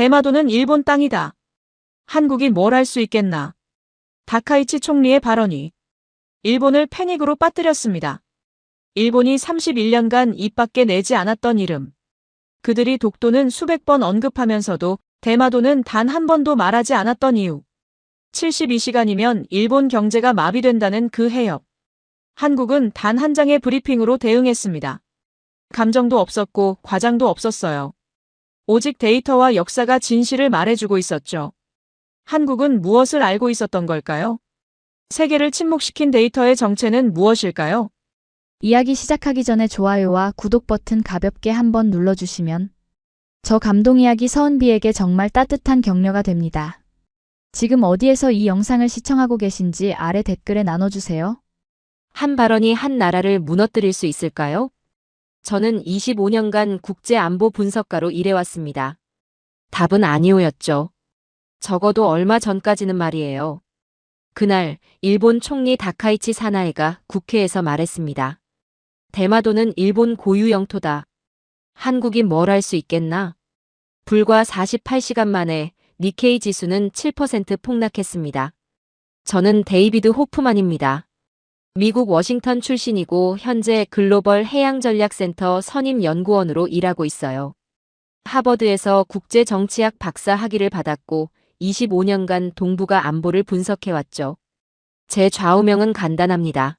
대마도는 일본 땅이다. 한국이 뭘 할 수 있겠나. 다카이치 총리의 발언이 일본을 패닉으로 빠뜨렸습니다. 일본이 31년간 입 밖에 내지 않았던 이름. 그들이 독도는 수백 번 언급하면서도 대마도는 단 한 번도 말하지 않았던 이유. 72시간이면 일본 경제가 마비된다는 그 해협. 한국은 단 한 장의 브리핑으로 대응했습니다. 감정도 없었고 과장도 없었어요. 오직 데이터와 역사가 진실을 말해주고 있었죠. 한국은 무엇을 알고 있었던 걸까요? 세계를 침묵시킨 데이터의 정체는 무엇일까요? 이야기 시작하기 전에 좋아요와 구독 버튼 가볍게 한번 눌러주시면 저 감동 이야기 서은비에게 정말 따뜻한 격려가 됩니다. 지금 어디에서 이 영상을 시청하고 계신지 아래 댓글에 나눠주세요. 한 발언이 한 나라를 무너뜨릴 수 있을까요? 저는 25년간 국제안보 분석가로 일해왔습니다. 답은 아니오였죠. 적어도 얼마 전까지는 말이에요. 그날 일본 총리 다카이치 사나에가 국회에서 말했습니다. 대마도는 일본 고유 영토다. 한국이 뭘 할 수 있겠나? 불과 48시간 만에 니케이 지수는 7% 폭락했습니다. 저는 데이비드 호프만입니다. 미국 워싱턴 출신이고 현재 글로벌 해양전략센터 선임연구원으로 일하고 있어요. 하버드에서 국제정치학 박사 학위를 받았고 25년간 동북아 안보를 분석해왔죠. 제 좌우명은 간단합니다.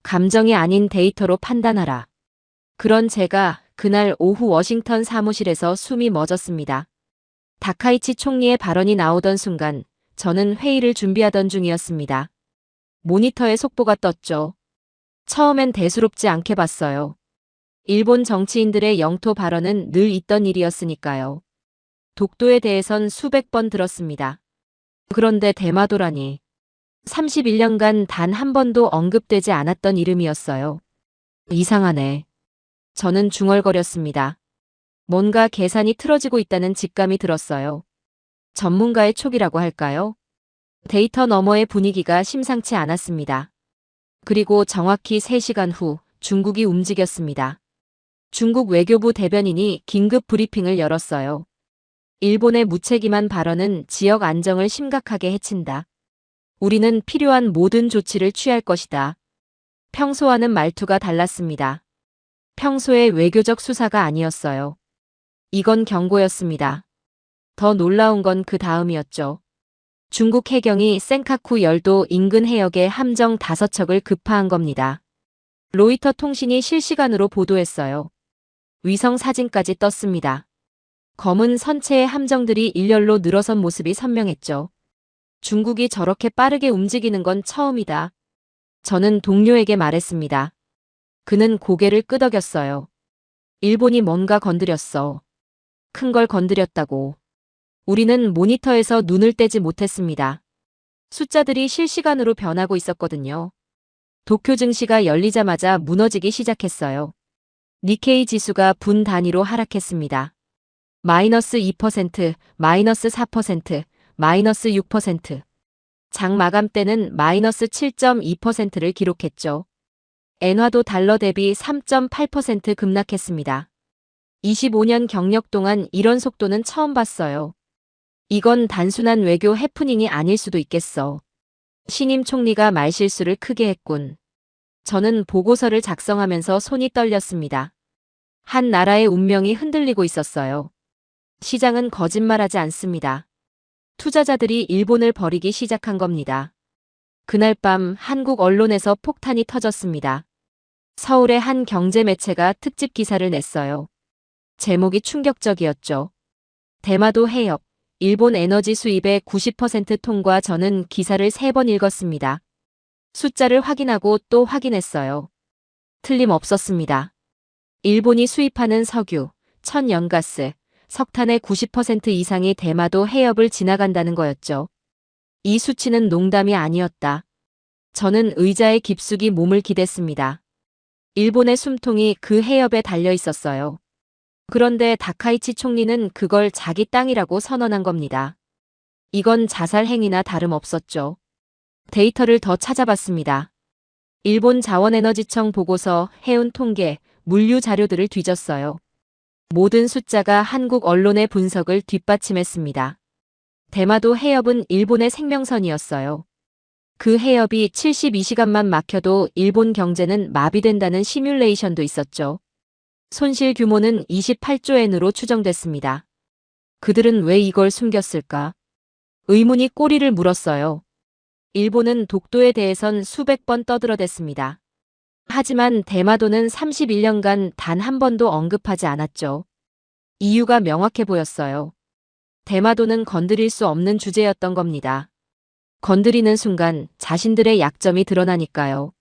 감정이 아닌 데이터로 판단하라. 그런 제가 그날 오후 워싱턴 사무실에서 숨이 멎었습니다. 다카이치 총리의 발언이 나오던 순간 저는 회의를 준비하던 중이었습니다. 모니터에 속보가 떴죠. 처음엔 대수롭지 않게 봤어요. 일본 정치인들의 영토 발언은 늘 있던 일이었으니까요. 독도에 대해선 수백 번 들었습니다. 그런데 대마도라니. 31년간 단 한 번도 언급되지 않았던 이름이었어요. 이상하네. 저는 중얼거렸습니다. 뭔가 계산이 틀어지고 있다는 직감이 들었어요. 전문가의 촉이라고 할까요? 데이터 너머의 분위기가 심상치 않았습니다. 그리고 정확히 3시간 후 중국이 움직였습니다. 중국 외교부 대변인이 긴급 브리핑을 열었어요. 일본의 무책임한 발언은 지역 안정을 심각하게 해친다. 우리는 필요한 모든 조치를 취할 것이다. 평소와는 말투가 달랐습니다. 평소의 외교적 수사가 아니었어요. 이건 경고였습니다. 더 놀라운 건 그 다음이었죠. 중국 해경이 센카쿠 열도 인근 해역에 함정 5척을 급파한 겁니다. 로이터 통신이 실시간으로 보도했어요. 위성 사진까지 떴습니다. 검은 선체의 함정들이 일렬로 늘어선 모습이 선명했죠. 중국이 저렇게 빠르게 움직이는 건 처음이다. 저는 동료에게 말했습니다. 그는 고개를 끄덕였어요. 일본이 뭔가 건드렸어. 큰 걸 건드렸다고. 우리는 모니터에서 눈을 떼지 못했습니다. 숫자들이 실시간으로 변하고 있었거든요. 도쿄 증시가 열리자마자 무너지기 시작했어요. 니케이 지수가 분 단위로 하락했습니다. 마이너스 2%, 마이너스 4%, 마이너스 6%. 장 마감 때는 마이너스 7.2%를 기록했죠. 엔화도 달러 대비 3.8% 급락했습니다. 25년 경력 동안 이런 속도는 처음 봤어요. 이건 단순한 외교 해프닝이 아닐 수도 있겠어. 신임 총리가 말실수를 크게 했군. 저는 보고서를 작성하면서 손이 떨렸습니다. 한 나라의 운명이 흔들리고 있었어요. 시장은 거짓말하지 않습니다. 투자자들이 일본을 버리기 시작한 겁니다. 그날 밤 한국 언론에서 폭탄이 터졌습니다. 서울의 한 경제 매체가 특집 기사를 냈어요. 제목이 충격적이었죠. 대마도 해협, 일본 에너지 수입의 90% 통과. 저는 기사를 3번 읽었습니다. 숫자를 확인하고 또 확인했어요. 틀림없었습니다. 일본이 수입하는 석유, 천연가스, 석탄의 90% 이상이 대마도 해협을 지나간다는 거였죠. 이 수치는 농담이 아니었다. 저는 의자에 깊숙이 몸을 기댔습니다. 일본의 숨통이 그 해협에 달려 있었어요. 그런데 다카이치 총리는 그걸 자기 땅이라고 선언한 겁니다. 이건 자살 행위나 다름없었죠. 데이터를 더 찾아봤습니다. 일본 자원에너지청 보고서, 해운 통계, 물류 자료들을 뒤졌어요. 모든 숫자가 한국 언론의 분석을 뒷받침했습니다. 대마도 해협은 일본의 생명선이었어요. 그 해협이 72시간만 막혀도 일본 경제는 마비된다는 시뮬레이션도 있었죠. 손실 규모는 28조 엔으로 추정됐습니다. 그들은 왜 이걸 숨겼을까? 의문이 꼬리를 물었어요. 일본은 독도에 대해선 수백 번 떠들어댔습니다. 하지만 대마도는 31년간 단 한 번도 언급하지 않았죠. 이유가 명확해 보였어요. 대마도는 건드릴 수 없는 주제였던 겁니다. 건드리는 순간 자신들의 약점이 드러나니까요.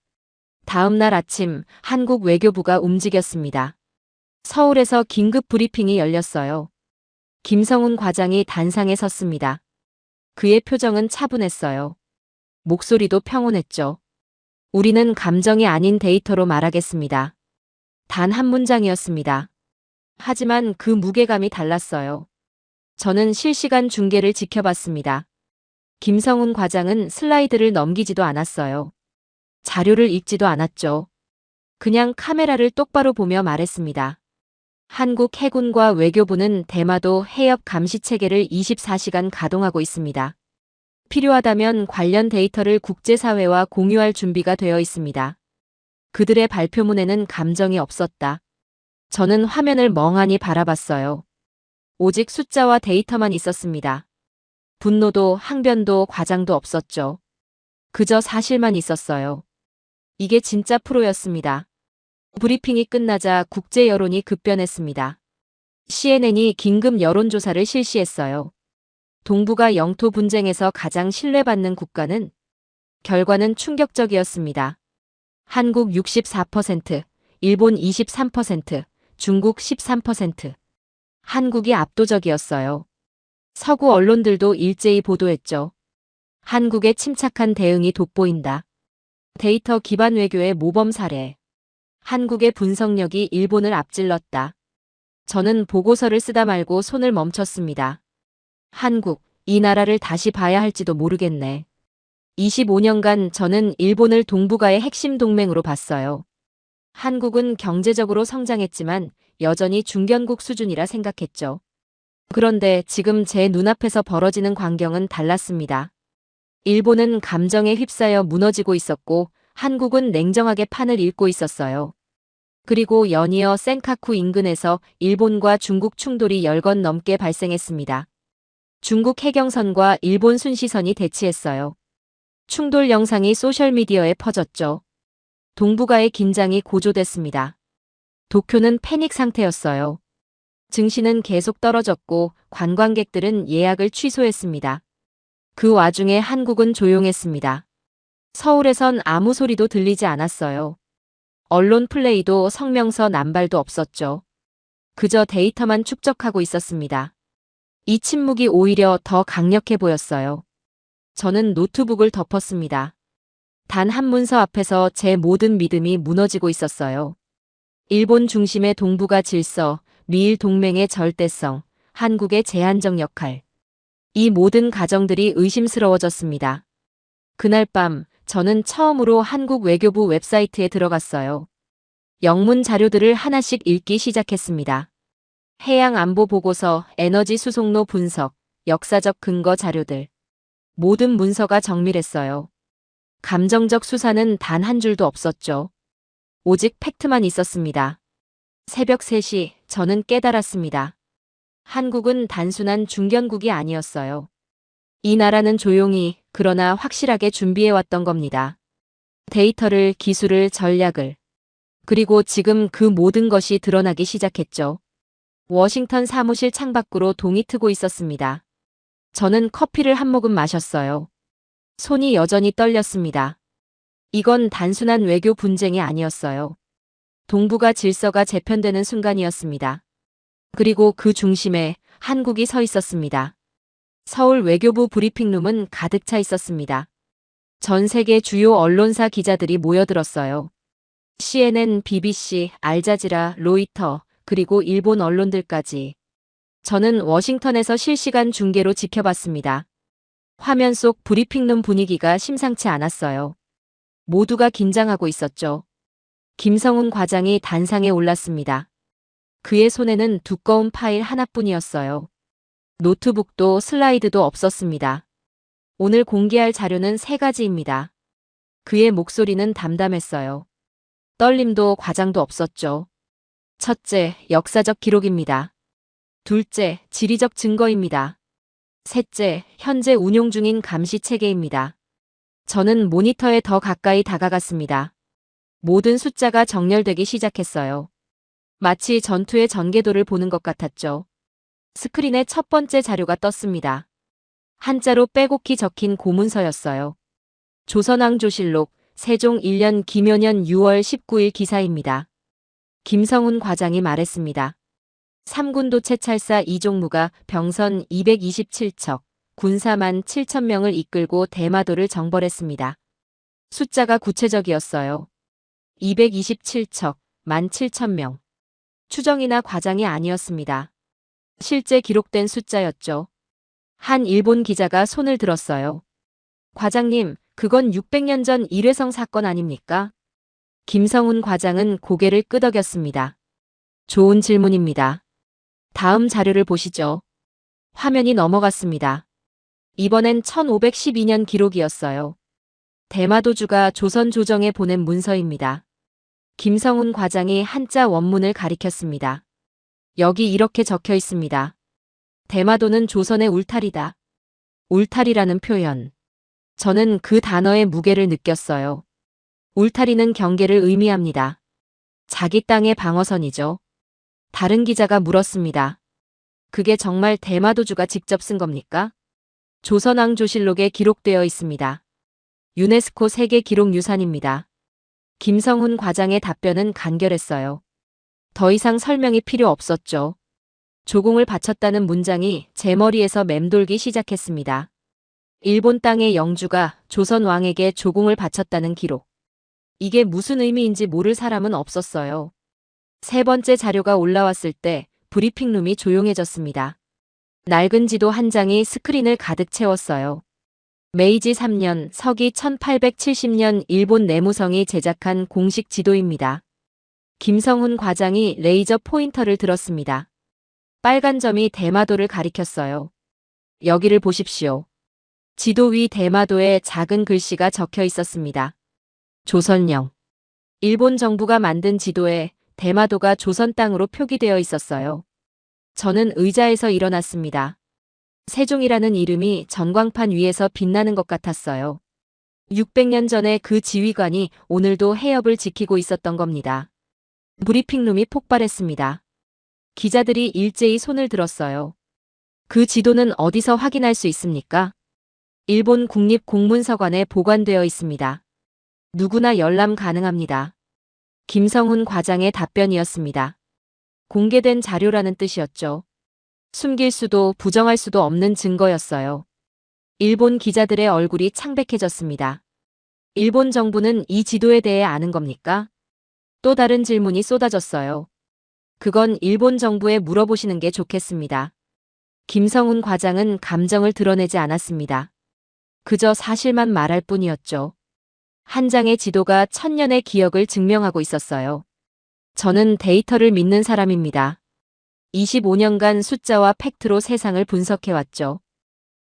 다음 날 아침 한국 외교부가 움직였습니다. 서울에서 긴급 브리핑이 열렸어요. 김성훈 과장이 단상에 섰습니다. 그의 표정은 차분했어요. 목소리도 평온했죠. 우리는 감정이 아닌 데이터로 말하겠습니다. 단 한 문장이었습니다. 하지만 그 무게감이 달랐어요. 저는 실시간 중계를 지켜봤습니다. 김성훈 과장은 슬라이드를 넘기지도 않았어요. 자료를 읽지도 않았죠. 그냥 카메라를 똑바로 보며 말했습니다. 한국 해군과 외교부는 대마도 해협 감시 체계를 24시간 가동하고 있습니다. 필요하다면 관련 데이터를 국제사회와 공유할 준비가 되어 있습니다. 그들의 발표문에는 감정이 없었다. 저는 화면을 멍하니 바라봤어요. 오직 숫자와 데이터만 있었습니다. 분노도 항변도 과장도 없었죠. 그저 사실만 있었어요. 이게 진짜 프로였습니다. 브리핑이 끝나자 국제 여론이 급변했습니다. CNN이 긴급 여론조사를 실시했어요. 동북아 영토 분쟁에서 가장 신뢰받는 국가는? 결과는 충격적이었습니다. 한국 64%, 일본 23%, 중국 13%. 한국이 압도적이었어요. 서구 언론들도 일제히 보도했죠. 한국의 침착한 대응이 돋보인다. 데이터 기반 외교의 모범 사례. 한국의 분석력이 일본을 앞질렀다. 저는 보고서를 쓰다 말고 손을 멈췄습니다. 한국, 이 나라를 다시 봐야 할지도 모르겠네. 25년간 저는 일본을 동북아의 핵심 동맹으로 봤어요. 한국은 경제적으로 성장했지만 여전히 중견국 수준이라 생각했죠. 그런데 지금 제 눈앞에서 벌어지는 광경은 달랐습니다. 일본은 감정에 휩싸여 무너지고 있었고 한국은 냉정하게 판을 읽고 있었어요. 그리고 연이어 센카쿠 인근에서 일본과 중국 충돌이 10건 넘게 발생했습니다. 중국 해경선과 일본 순시선이 대치했어요. 충돌 영상이 소셜미디어에 퍼졌죠. 동북아의 긴장이 고조됐습니다. 도쿄는 패닉 상태였어요. 증시는 계속 떨어졌고 관광객들은 예약을 취소했습니다. 그 와중에 한국은 조용했습니다. 서울에선 아무 소리도 들리지 않았어요. 언론 플레이도 성명서 남발도 없었죠. 그저 데이터만 축적하고 있었습니다. 이 침묵이 오히려 더 강력해 보였어요. 저는 노트북을 덮었습니다. 단 한 문서 앞에서 제 모든 믿음이 무너지고 있었어요. 일본 중심의 동북아 질서, 미일 동맹의 절대성, 한국의 제한적 역할. 이 모든 가정들이 의심스러워졌습니다. 그날 밤 저는 처음으로 한국 외교부 웹사이트에 들어갔어요. 영문 자료들을 하나씩 읽기 시작했습니다. 해양 안보 보고서, 에너지 수송로 분석, 역사적 근거 자료들. 모든 문서가 정밀했어요. 감정적 수사는 단 한 줄도 없었죠. 오직 팩트만 있었습니다. 새벽 3시 저는 깨달았습니다. 한국은 단순한 중견국이 아니었어요. 이 나라는 조용히 그러나 확실하게 준비해왔던 겁니다. 데이터를, 기술을, 전략을. 그리고 지금 그 모든 것이 드러나기 시작했죠. 워싱턴 사무실 창밖으로 동이 트고 있었습니다. 저는 커피를 한 모금 마셨어요. 손이 여전히 떨렸습니다. 이건 단순한 외교 분쟁이 아니었어요. 동북아 질서가 재편되는 순간이었습니다. 그리고 그 중심에 한국이 서 있었습니다. 서울 외교부 브리핑룸은 가득 차 있었습니다. 전 세계 주요 언론사 기자들이 모여들었어요. CNN, BBC, 알자지라, 로이터, 그리고 일본 언론들까지. 저는 워싱턴에서 실시간 중계로 지켜봤습니다. 화면 속 브리핑룸 분위기가 심상치 않았어요. 모두가 긴장하고 있었죠. 김성훈 과장이 단상에 올랐습니다. 그의 손에는 두꺼운 파일 하나뿐이었어요. 노트북도 슬라이드도 없었습니다. 오늘 공개할 자료는 3가지입니다. 그의 목소리는 담담했어요. 떨림도 과장도 없었죠. 첫째, 역사적 기록입니다. 둘째, 지리적 증거입니다. 셋째, 현재 운용 중인 감시 체계입니다. 저는 모니터에 더 가까이 다가갔습니다. 모든 숫자가 정렬되기 시작했어요. 마치 전투의 전개도를 보는 것 같았죠. 스크린에 첫 번째 자료가 떴습니다. 한자로 빼곡히 적힌 고문서였어요. 조선왕조실록 세종 1년 기묘년 6월 19일 기사입니다. 김성훈 과장이 말했습니다. 3군도 채찰사 이종무가 병선 227척, 군사만 7,000명을 이끌고 대마도를 정벌했습니다. 숫자가 구체적이었어요. 227척, 17,000명. 추정이나 과장이 아니었습니다. 실제 기록된 숫자였죠. 한 일본 기자가 손을 들었어요. 과장님, 그건 600년 전 일회성 사건 아닙니까? 김성훈 과장은 고개를 끄덕였습니다. 좋은 질문입니다. 다음 자료를 보시죠. 화면이 넘어갔습니다. 이번엔 1512년 기록이었어요. 대마도주가 조선 조정에 보낸 문서입니다. 김성훈 과장이 한자 원문을 가리켰습니다. 여기 이렇게 적혀 있습니다. 대마도는 조선의 울타리다. 울타리라는 표현. 저는 그 단어의 무게를 느꼈어요. 울타리는 경계를 의미합니다. 자기 땅의 방어선이죠. 다른 기자가 물었습니다. 그게 정말 대마도주가 직접 쓴 겁니까? 조선왕조실록에 기록되어 있습니다. 유네스코 세계 기록유산입니다. 김성훈 과장의 답변은 간결했어요. 더 이상 설명이 필요 없었죠. 조공을 바쳤다는 문장이 제 머리에서 맴돌기 시작했습니다. 일본 땅의 영주가 조선 왕에게 조공을 바쳤다는 기록. 이게 무슨 의미인지 모를 사람은 없었어요. 세 번째 자료가 올라왔을 때 브리핑룸이 조용해졌습니다. 낡은 지도 한 장이 스크린을 가득 채웠어요. 메이지 3년 서기 1870년 일본 내무성이 제작한 공식 지도입니다. 김성훈 과장이 레이저 포인터를 들었습니다. 빨간 점이 대마도를 가리켰어요. 여기를 보십시오. 지도 위 대마도에 작은 글씨가 적혀 있었습니다. 조선령. 일본 정부가 만든 지도에 대마도가 조선 땅으로 표기되어 있었어요. 저는 의자에서 일어났습니다. 세종이라는 이름이 전광판 위에서 빛나는 것 같았어요. 600년 전에 그 지휘관이 오늘도 해협을 지키고 있었던 겁니다. 브리핑룸이 폭발했습니다. 기자들이 일제히 손을 들었어요. 그 지도는 어디서 확인할 수 있습니까? 일본 국립공문서관에 보관되어 있습니다. 누구나 열람 가능합니다. 김성훈 과장의 답변이었습니다. 공개된 자료라는 뜻이었죠. 숨길 수도 부정할 수도 없는 증거였어요. 일본 기자들의 얼굴이 창백해졌습니다. 일본 정부는 이 지도에 대해 아는 겁니까? 또 다른 질문이 쏟아졌어요. 그건 일본 정부에 물어보시는 게 좋겠습니다. 김성훈 과장은 감정을 드러내지 않았습니다. 그저 사실만 말할 뿐이었죠. 한 장의 지도가 1000년의 기억을 증명하고 있었어요. 저는 데이터를 믿는 사람입니다. 25년간 숫자와 팩트로 세상을 분석해왔죠.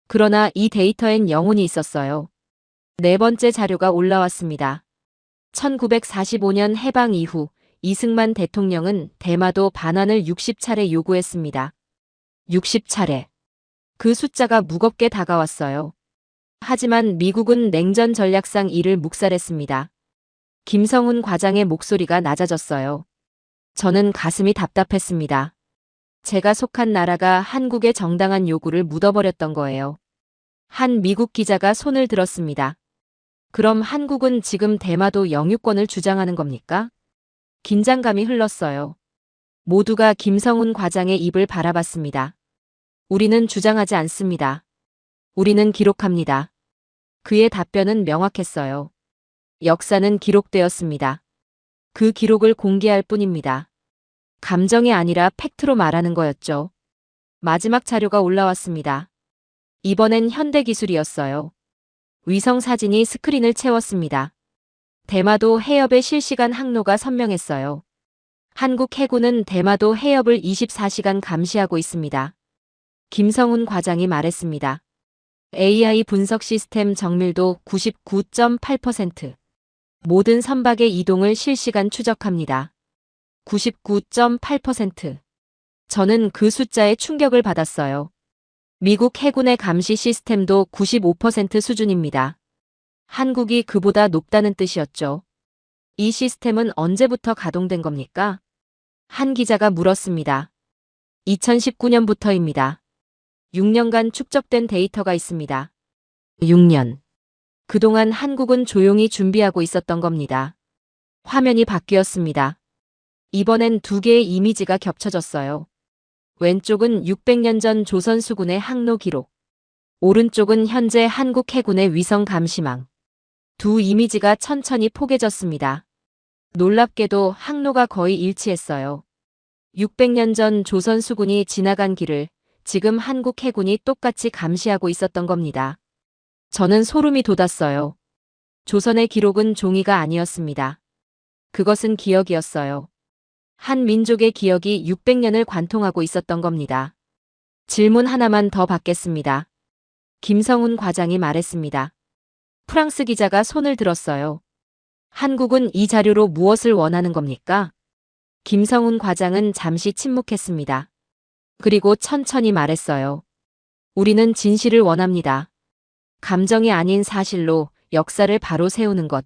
그러나 이 데이터엔 영혼이 있었어요. 네 번째 자료가 올라왔습니다. 1945년 해방 이후 이승만 대통령은 대마도 반환을 60차례 요구했습니다. 60차례. 그 숫자가 무겁게 다가왔어요. 하지만 미국은 냉전 전략상 이를 묵살했습니다. 김성훈 과장의 목소리가 낮아졌어요. 저는 가슴이 답답했습니다. 제가 속한 나라가 한국의 정당한 요구를 묻어버렸던 거예요. 한 미국 기자가 손을 들었습니다. 그럼 한국은 지금 대마도 영유권을 주장하는 겁니까? 긴장감이 흘렀어요. 모두가 김성훈 과장의 입을 바라봤습니다. 우리는 주장하지 않습니다. 우리는 기록합니다. 그의 답변은 명확했어요. 역사는 기록되었습니다. 그 기록을 공개할 뿐입니다. 감정이 아니라 팩트로 말하는 거였죠. 마지막 자료가 올라왔습니다. 이번엔 현대기술이었어요. 위성 사진이 스크린을 채웠습니다. 대마도 해협의 실시간 항로가 선명했어요. 한국 해군은 대마도 해협을 24시간 감시하고 있습니다. 김성훈 과장이 말했습니다. AI 분석 시스템 정밀도 99.8%. 모든 선박의 이동을 실시간 추적합니다. 99.8%. 저는 그 숫자에 충격을 받았어요. 미국 해군의 감시 시스템도 95% 수준입니다. 한국이 그보다 높다는 뜻이었죠. 이 시스템은 언제부터 가동된 겁니까? 한 기자가 물었습니다. 2019년부터입니다. 6년간 축적된 데이터가 있습니다. 6년. 그동안 한국은 조용히 준비하고 있었던 겁니다. 화면이 바뀌었습니다. 이번엔 두 개의 이미지가 겹쳐졌어요. 왼쪽은 600년 전 조선 수군의 항로 기록. 오른쪽은 현재 한국 해군의 위성 감시망. 두 이미지가 천천히 포개졌습니다. 놀랍게도 항로가 거의 일치했어요. 600년 전 조선 수군이 지나간 길을 지금 한국 해군이 똑같이 감시하고 있었던 겁니다. 저는 소름이 돋았어요. 조선의 기록은 종이가 아니었습니다. 그것은 기억이었어요. 한 민족의 기억이 600년을 관통하고 있었던 겁니다. 질문 하나만 더 받겠습니다. 김성훈 과장이 말했습니다. 프랑스 기자가 손을 들었어요. 한국은 이 자료로 무엇을 원하는 겁니까? 김성훈 과장은 잠시 침묵했습니다. 그리고 천천히 말했어요. 우리는 진실을 원합니다. 감정이 아닌 사실로 역사를 바로 세우는 것.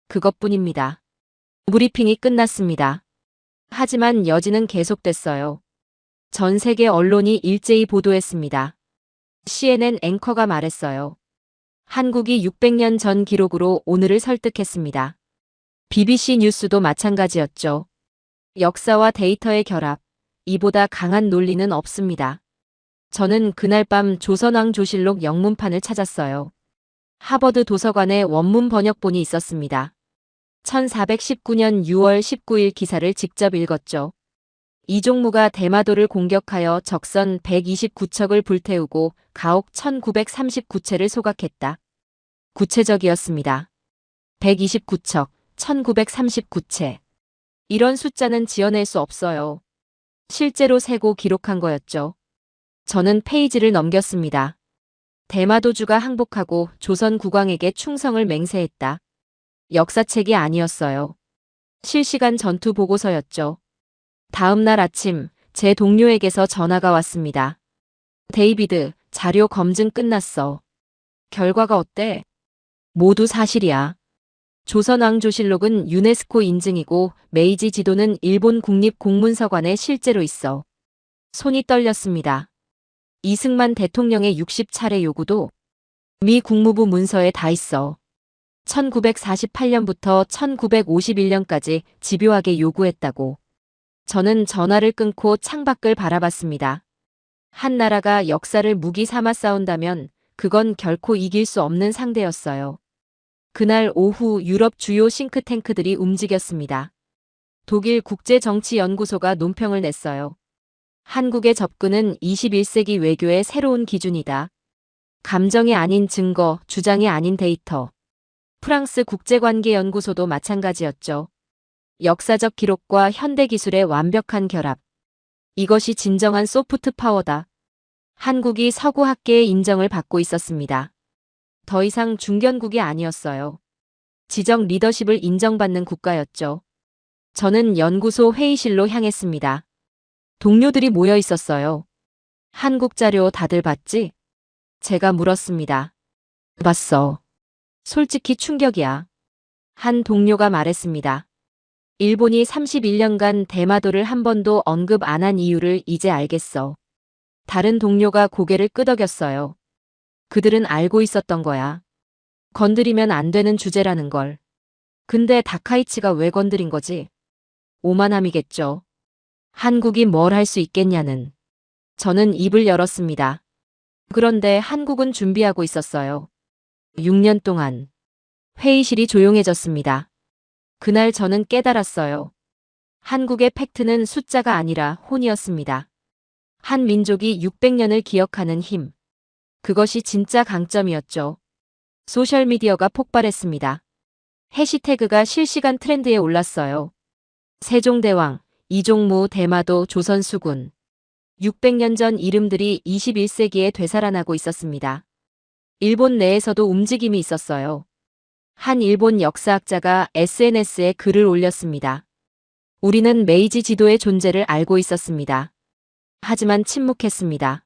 그것뿐입니다. 브리핑이 끝났습니다. 하지만 여진은 계속됐어요. 전 세계 언론이 일제히 보도했습니다. CNN 앵커가 말했어요. 한국이 600년 전 기록으로 오늘을 설득했습니다. BBC 뉴스도 마찬가지였죠. 역사와 데이터의 결합, 이보다 강한 논리는 없습니다. 저는 그날 밤 조선왕조실록 영문판을 찾았어요. 하버드 도서관에 원문 번역본이 있었습니다. 1419년 6월 19일 기사를 직접 읽었죠. 이종무가 대마도를 공격하여 적선 129척을 불태우고 가옥 1939채를 소각했다. 구체적이었습니다. 129척, 1939채. 이런 숫자는 지어낼 수 없어요. 실제로 세고 기록한 거였죠. 저는 페이지를 넘겼습니다. 대마도주가 항복하고 조선 국왕에게 충성을 맹세했다. 역사책이 아니었어요. 실시간 전투 보고서였죠. 다음 날 아침 제 동료에게서 전화가 왔습니다. 데이비드, 자료 검증 끝났어. 결과가 어때? 모두 사실이야. 조선왕조실록은 유네스코 인증이고 메이지 지도는 일본 국립공문서관에 실제로 있어. 손이 떨렸습니다. 이승만 대통령의 60차례 요구도 미 국무부 문서에 다 있어. 1948년부터 1951년까지 집요하게 요구했다고. 저는 전화를 끊고 창밖을 바라봤습니다. 한 나라가 역사를 무기 삼아 싸운다면 그건 결코 이길 수 없는 상대였어요. 그날 오후 유럽 주요 싱크탱크들이 움직였습니다. 독일 국제정치연구소가 논평을 냈어요. 한국의 접근은 21세기 외교의 새로운 기준이다. 감정이 아닌 증거, 주장이 아닌 데이터. 프랑스 국제관계연구소도 마찬가지였죠. 역사적 기록과 현대기술의 완벽한 결합. 이것이 진정한 소프트 파워다. 한국이 서구 학계의 인정을 받고 있었습니다. 더 이상 중견국이 아니었어요. 지적 리더십을 인정받는 국가였죠. 저는 연구소 회의실로 향했습니다. 동료들이 모여 있었어요. 한국 자료 다들 봤지? 제가 물었습니다. 봤어. 솔직히 충격이야. 한 동료가 말했습니다. 일본이 31년간 대마도를 한 번도 언급 안 한 이유를 이제 알겠어. 다른 동료가 고개를 끄덕였어요. 그들은 알고 있었던 거야. 건드리면 안 되는 주제라는 걸. 근데 다카이치가 왜 건드린 거지? 오만함이겠죠. 한국이 뭘 할 수 있겠냐는. 저는 입을 열었습니다. 그런데 한국은 준비하고 있었어요. 6년 동안. 회의실이 조용해졌습니다. 그날 저는 깨달았어요. 한국의 팩트는 숫자가 아니라 혼이었습니다. 한 민족이 600년을 기억하는 힘. 그것이 진짜 강점이었죠. 소셜미디어가 폭발했습니다. 해시태그가 실시간 트렌드에 올랐어요. 세종대왕, 이종무, 대마도, 조선수군. 600년 전 이름들이 21세기에 되살아나고 있었습니다. 일본 내에서도 움직임이 있었어요. 한 일본 역사학자가 SNS에 글을 올렸습니다. 우리는 메이지 지도의 존재를 알고 있었습니다. 하지만 침묵했습니다.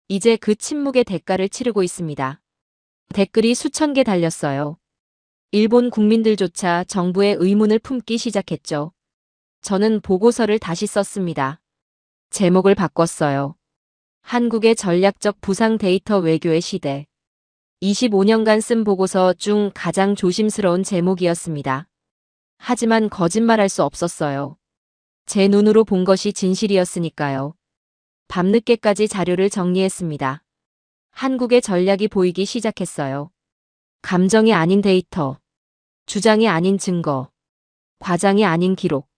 이제 그 침묵의 대가를 치르고 있습니다. 댓글이 수천 개 달렸어요. 일본 국민들조차 정부의 의문을 품기 시작했죠. 저는 보고서를 다시 썼습니다. 제목을 바꿨어요. 한국의 전략적 부상 데이터 외교의 시대. 25년간 쓴 보고서 중 가장 조심스러운 제목이었습니다. 하지만 거짓말할 수 없었어요. 제 눈으로 본 것이 진실이었으니까요. 밤늦게까지 자료를 정리했습니다. 한국의 전략이 보이기 시작했어요. 감정이 아닌 데이터, 주장이 아닌 증거, 과장이 아닌 기록.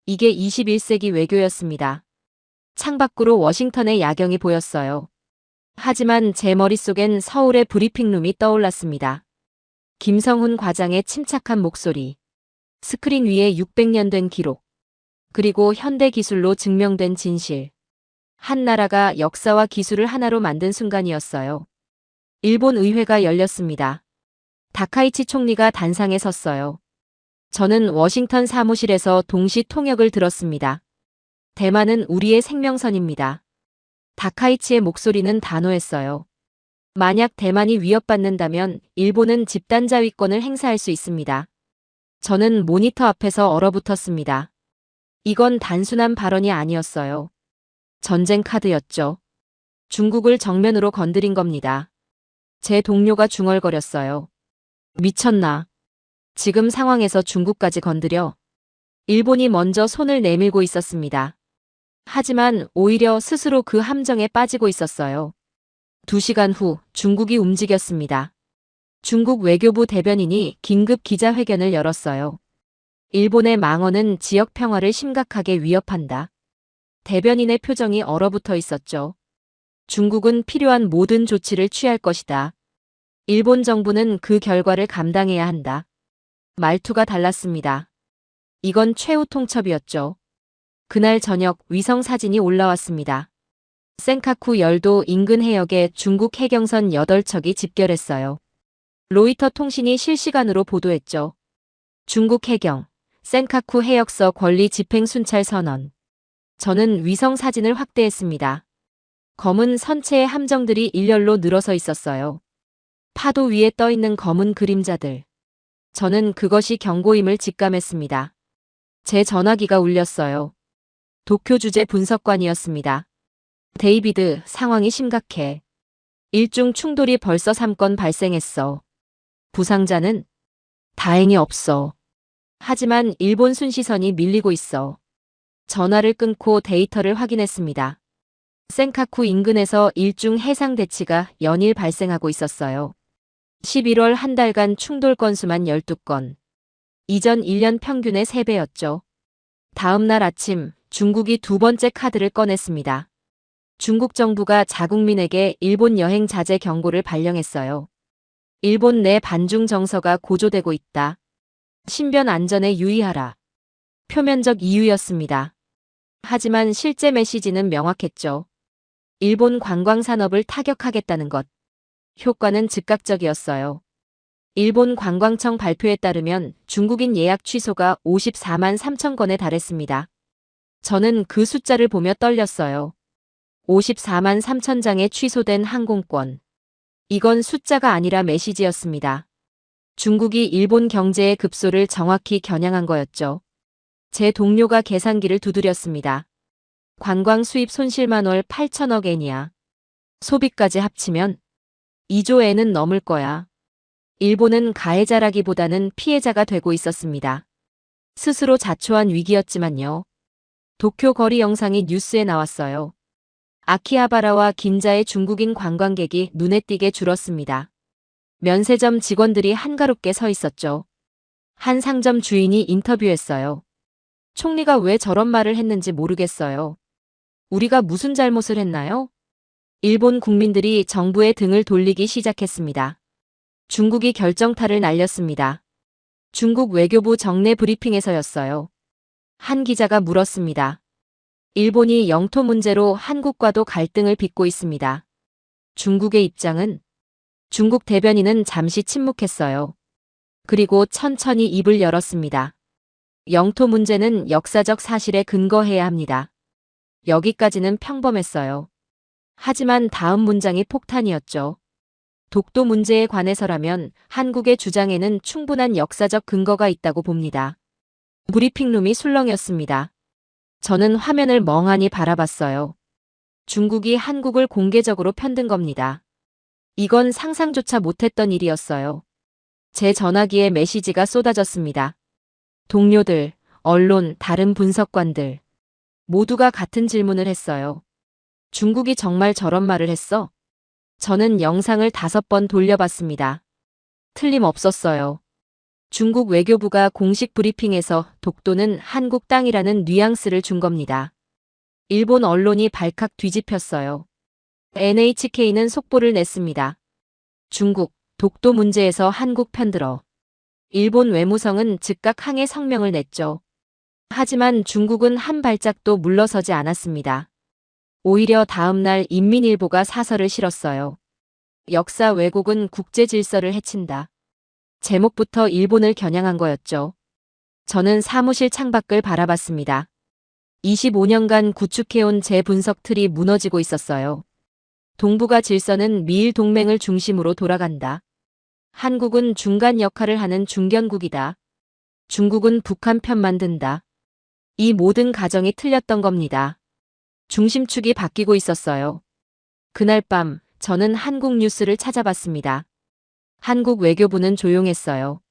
이게 21세기 외교였습니다. 창밖으로 워싱턴의 야경이 보였어요. 하지만 제 머릿속엔 서울의 브리핑룸이 떠올랐습니다. 김성훈 과장의 침착한 목소리, 스크린 위에 600년 된 기록, 그리고 현대 기술로 증명된 진실. 한 나라가 역사와 기술을 하나로 만든 순간이었어요. 일본 의회가 열렸습니다. 다카이치 총리가 단상에 섰어요. 저는 워싱턴 사무실에서 동시 통역을 들었습니다. 대만은 우리의 생명선입니다. 다카이치의 목소리는 단호했어요. 만약 대만이 위협받는다면 일본은 집단자위권을 행사할 수 있습니다. 저는 모니터 앞에서 얼어붙었습니다. 이건 단순한 발언이 아니었어요. 전쟁 카드였죠. 중국을 정면으로 건드린 겁니다. 제 동료가 중얼거렸어요. 미쳤나? 지금 상황에서 중국까지 건드려? 일본이 먼저 손을 내밀고 있었습니다. 하지만 오히려 스스로 그 함정에 빠지고 있었어요. 2시간 후 중국이 움직였습니다. 중국 외교부 대변인이 긴급 기자회견을 열었어요. 일본의 망언은 지역 평화를 심각하게 위협한다. 대변인의 표정이 얼어붙어 있었죠. 중국은 필요한 모든 조치를 취할 것이다. 일본 정부는 그 결과를 감당해야 한다. 말투가 달랐습니다. 이건 최후 통첩이었죠. 그날 저녁 위성 사진이 올라왔습니다. 센카쿠 열도 인근 해역에 중국 해경선 8척이 집결했어요. 로이터 통신이 실시간으로 보도했죠. 중국 해경, 센카쿠 해역서 권리 집행 순찰 선언. 저는 위성 사진을 확대했습니다. 검은 선체의 함정들이 일렬로 늘어서 있었어요. 파도 위에 떠있는 검은 그림자들. 저는 그것이 경고임을 직감했습니다. 제 전화기가 울렸어요. 도쿄 주재 분석관이었습니다. 데이비드, 상황이 심각해. 일중 충돌이 벌써 3건 발생했어. 부상자는? 다행히 없어. 하지만 일본 순시선이 밀리고 있어. 전화를 끊고 데이터를 확인했습니다. 센카쿠 인근에서 일중 해상 대치가 연일 발생하고 있었어요. 11월 한 달간 충돌 건수만 12건. 이전 1년 평균의 3배였죠. 다음 날 아침 중국이 두 번째 카드를 꺼냈습니다. 중국 정부가 자국민에게 일본 여행 자제 경고를 발령했어요. 일본 내 반중 정서가 고조되고 있다. 신변 안전에 유의하라. 표면적 이유였습니다. 하지만 실제 메시지는 명확했죠. 일본 관광 산업을 타격하겠다는 것. 효과는 즉각적이었어요. 일본 관광청 발표에 따르면 중국인 예약 취소가 54만 3천 건에 달했습니다. 저는 그 숫자를 보며 떨렸어요. 54만 3천 장의 취소된 항공권. 이건 숫자가 아니라 메시지였습니다. 중국이 일본 경제의 급소를 정확히 겨냥한 거였죠. 제 동료가 계산기를 두드렸습니다. 관광 수입 손실만 월 8천억 엔이야. 소비까지 합치면 2조 엔은 넘을 거야. 일본은 가해자라기보다는 피해자가 되고 있었습니다. 스스로 자초한 위기였지만요. 도쿄 거리 영상이 뉴스에 나왔어요. 아키하바라와 긴자의 중국인 관광객이 눈에 띄게 줄었습니다. 면세점 직원들이 한가롭게 서 있었죠. 한 상점 주인이 인터뷰했어요. 총리가 왜 저런 말을 했는지 모르겠어요. 우리가 무슨 잘못을 했나요? 일본 국민들이 정부의 등을 돌리기 시작했습니다. 중국이 결정타를 날렸습니다. 중국 외교부 정례 브리핑에서였어요. 한 기자가 물었습니다. 일본이 영토 문제로 한국과도 갈등을 빚고 있습니다. 중국의 입장은? 중국 대변인은 잠시 침묵했어요. 그리고 천천히 입을 열었습니다. 영토 문제는 역사적 사실에 근거해야 합니다. 여기까지는 평범했어요. 하지만 다음 문장이 폭탄이었죠. 독도 문제에 관해서라면 한국의 주장에는 충분한 역사적 근거가 있다고 봅니다. 브리핑룸이 술렁였습니다. 저는 화면을 멍하니 바라봤어요. 중국이 한국을 공개적으로 편든 겁니다. 이건 상상조차 못했던 일이었어요. 제 전화기에 메시지가 쏟아졌습니다. 동료들, 언론, 다른 분석관들 모두가 같은 질문을 했어요. 중국이 정말 저런 말을 했어? 저는 영상을 5번 돌려봤습니다. 틀림없었어요. 중국 외교부가 공식 브리핑에서 독도는 한국 땅이라는 뉘앙스를 준 겁니다. 일본 언론이 발칵 뒤집혔어요. NHK는 속보를 냈습니다. 중국, 독도 문제에서 한국 편들어. 일본 외무성은 즉각 항해 성명을 냈죠. 하지만 중국은 한 발짝도 물러서지 않았습니다. 오히려 다음 날 인민일보가 사설을 실었어요. 역사 왜곡은 국제 질서를 해친다. 제목부터 일본을 겨냥한 거였죠. 저는 사무실 창밖을 바라봤습니다. 25년간 구축해온 제 분석 틀이 무너지고 있었어요. 동북아 질서는 미일 동맹을 중심으로 돌아간다. 한국은 중간 역할을 하는 중견국이다. 중국은 북한 편만 든다. 이 모든 가정이 틀렸던 겁니다. 중심축이 바뀌고 있었어요. 그날 밤 저는 한국 뉴스를 찾아봤습니다. 한국 외교부는 조용했어요.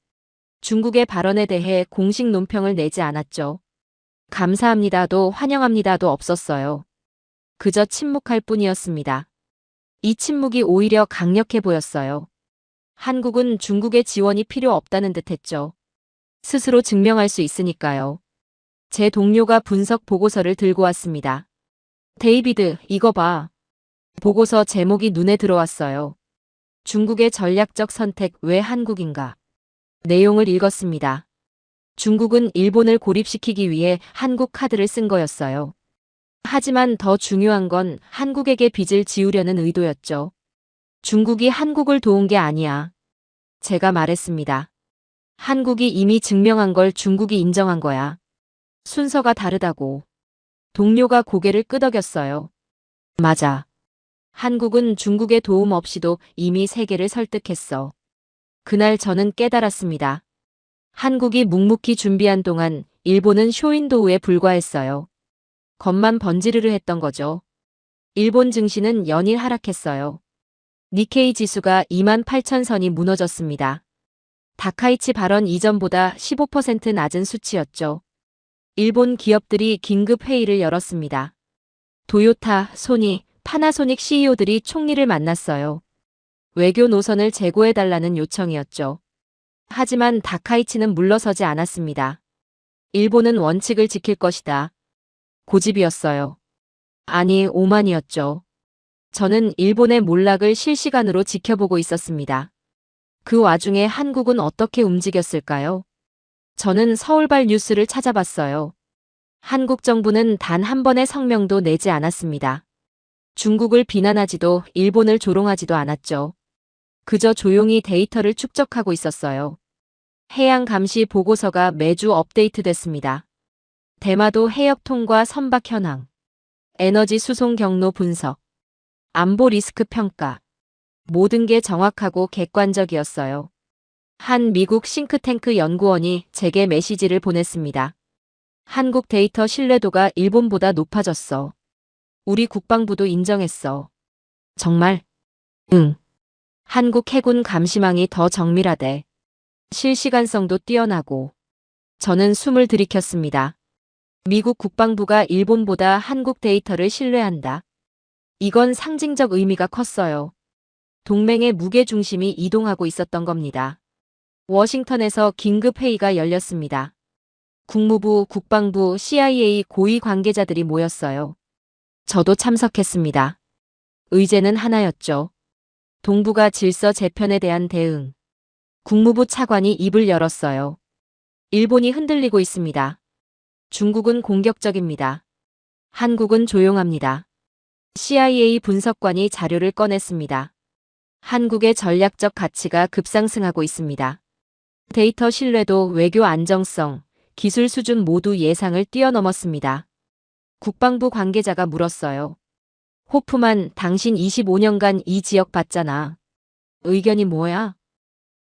중국의 발언에 대해 공식 논평을 내지 않았죠. 감사합니다도 환영합니다도 없었어요. 그저 침묵할 뿐이었습니다. 이 침묵이 오히려 강력해 보였어요. 한국은 중국의 지원이 필요 없다는 듯했죠. 스스로 증명할 수 있으니까요. 제 동료가 분석 보고서를 들고 왔습니다. 데이비드, 이거 봐. 보고서 제목이 눈에 들어왔어요. 중국의 전략적 선택 왜 한국인가? 내용을 읽었습니다. 중국은 일본을 고립시키기 위해 한국 카드를 쓴 거였어요. 하지만 더 중요한 건 한국에게 빚을 지우려는 의도였죠. 중국이 한국을 도운 게 아니야. 제가 말했습니다. 한국이 이미 증명한 걸 중국이 인정한 거야. 순서가 다르다고. 동료가 고개를 끄덕였어요. 맞아. 한국은 중국의 도움 없이도 이미 세계를 설득했어. 그날 저는 깨달았습니다. 한국이 묵묵히 준비한 동안 일본은 쇼윈도우에 불과했어요. 겉만 번지르르 했던 거죠. 일본 증시는 연일 하락했어요. 니케이 지수가 28,000선이 무너졌습니다. 다카이치 발언 이전보다 15% 낮은 수치였죠. 일본 기업들이 긴급 회의를 열었습니다. 도요타, 소니, 파나소닉 CEO들이 총리를 만났어요. 외교 노선을 재고해달라는 요청이었죠. 하지만 다카이치는 물러서지 않았습니다. 일본은 원칙을 지킬 것이다. 고집이었어요. 아니, 오만이었죠. 저는 일본의 몰락을 실시간으로 지켜보고 있었습니다. 그 와중에 한국은 어떻게 움직였을까요? 저는 서울발 뉴스를 찾아봤어요. 한국 정부는 단 한 번의 성명도 내지 않았습니다. 중국을 비난하지도 일본을 조롱하지도 않았죠. 그저 조용히 데이터를 축적하고 있었어요. 해양 감시 보고서가 매주 업데이트됐습니다. 대마도 해역 통과 선박 현황, 에너지 수송 경로 분석, 안보 리스크 평가. 모든 게 정확하고 객관적이었어요. 한 미국 싱크탱크 연구원이 제게 메시지를 보냈습니다. 한국 데이터 신뢰도가 일본보다 높아졌어. 우리 국방부도 인정했어. 정말? 응. 한국 해군 감시망이 더 정밀하대. 실시간성도 뛰어나고. 저는 숨을 들이켰습니다. 미국 국방부가 일본보다 한국 데이터를 신뢰한다. 이건 상징적 의미가 컸어요. 동맹의 무게중심이 이동하고 있었던 겁니다. 워싱턴에서 긴급회의가 열렸습니다. 국무부, 국방부, CIA 고위 관계자들이 모였어요. 저도 참석했습니다. 의제는 하나였죠. 동북아 질서 재편에 대한 대응. 국무부 차관이 입을 열었어요. 일본이 흔들리고 있습니다. 중국은 공격적입니다. 한국은 조용합니다. CIA 분석관이 자료를 꺼냈습니다. 한국의 전략적 가치가 급상승하고 있습니다. 데이터 신뢰도, 외교 안정성, 기술 수준 모두 예상을 뛰어넘었습니다. 국방부 관계자가 물었어요. 호프만, 당신 25년간 이 지역 봤잖아. 의견이 뭐야?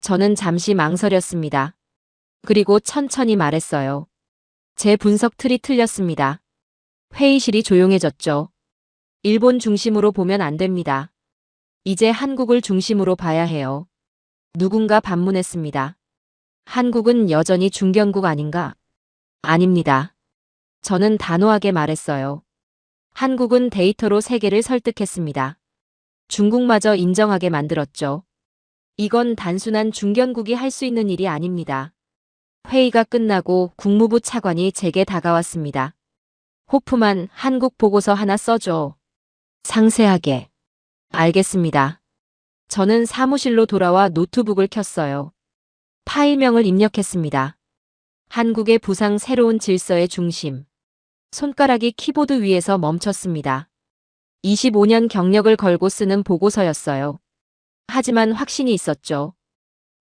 저는 잠시 망설였습니다. 그리고 천천히 말했어요. 제 분석 틀이 틀렸습니다. 회의실이 조용해졌죠. 일본 중심으로 보면 안 됩니다. 이제 한국을 중심으로 봐야 해요. 누군가 반문했습니다. 한국은 여전히 중견국 아닌가? 아닙니다. 저는 단호하게 말했어요. 한국은 데이터로 세계를 설득했습니다. 중국마저 인정하게 만들었죠. 이건 단순한 중견국이 할 수 있는 일이 아닙니다. 회의가 끝나고 국무부 차관이 제게 다가왔습니다. 호프만, 한국 보고서 하나 써줘. 상세하게. 알겠습니다. 저는 사무실로 돌아와 노트북을 켰어요. 파일명을 입력했습니다. 한국의 부상 새로운 질서의 중심. 손가락이 키보드 위에서 멈췄습니다. 25년 경력을 걸고 쓰는 보고서였어요. 하지만 확신이 있었죠.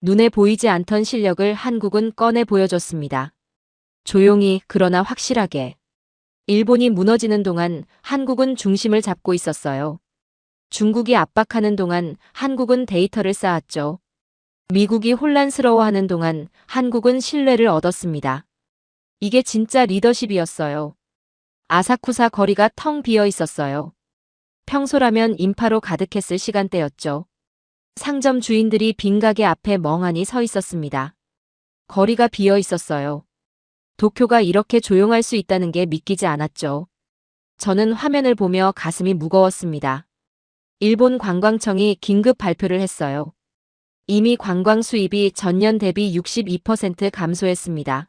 눈에 보이지 않던 실력을 한국은 꺼내 보여줬습니다. 조용히, 그러나 확실하게. 일본이 무너지는 동안 한국은 중심을 잡고 있었어요. 중국이 압박하는 동안 한국은 데이터를 쌓았죠. 미국이 혼란스러워하는 동안 한국은 신뢰를 얻었습니다. 이게 진짜 리더십이었어요. 아사쿠사 거리가 텅 비어 있었어요. 평소라면 인파로 가득했을 시간대였죠. 상점 주인들이 빈 가게 앞에 멍하니 서 있었습니다. 거리가 비어 있었어요. 도쿄가 이렇게 조용할 수 있다는 게 믿기지 않았죠. 저는 화면을 보며 가슴이 무거웠습니다. 일본 관광청이 긴급 발표를 했어요. 이미 관광 수입이 전년 대비 62% 감소했습니다.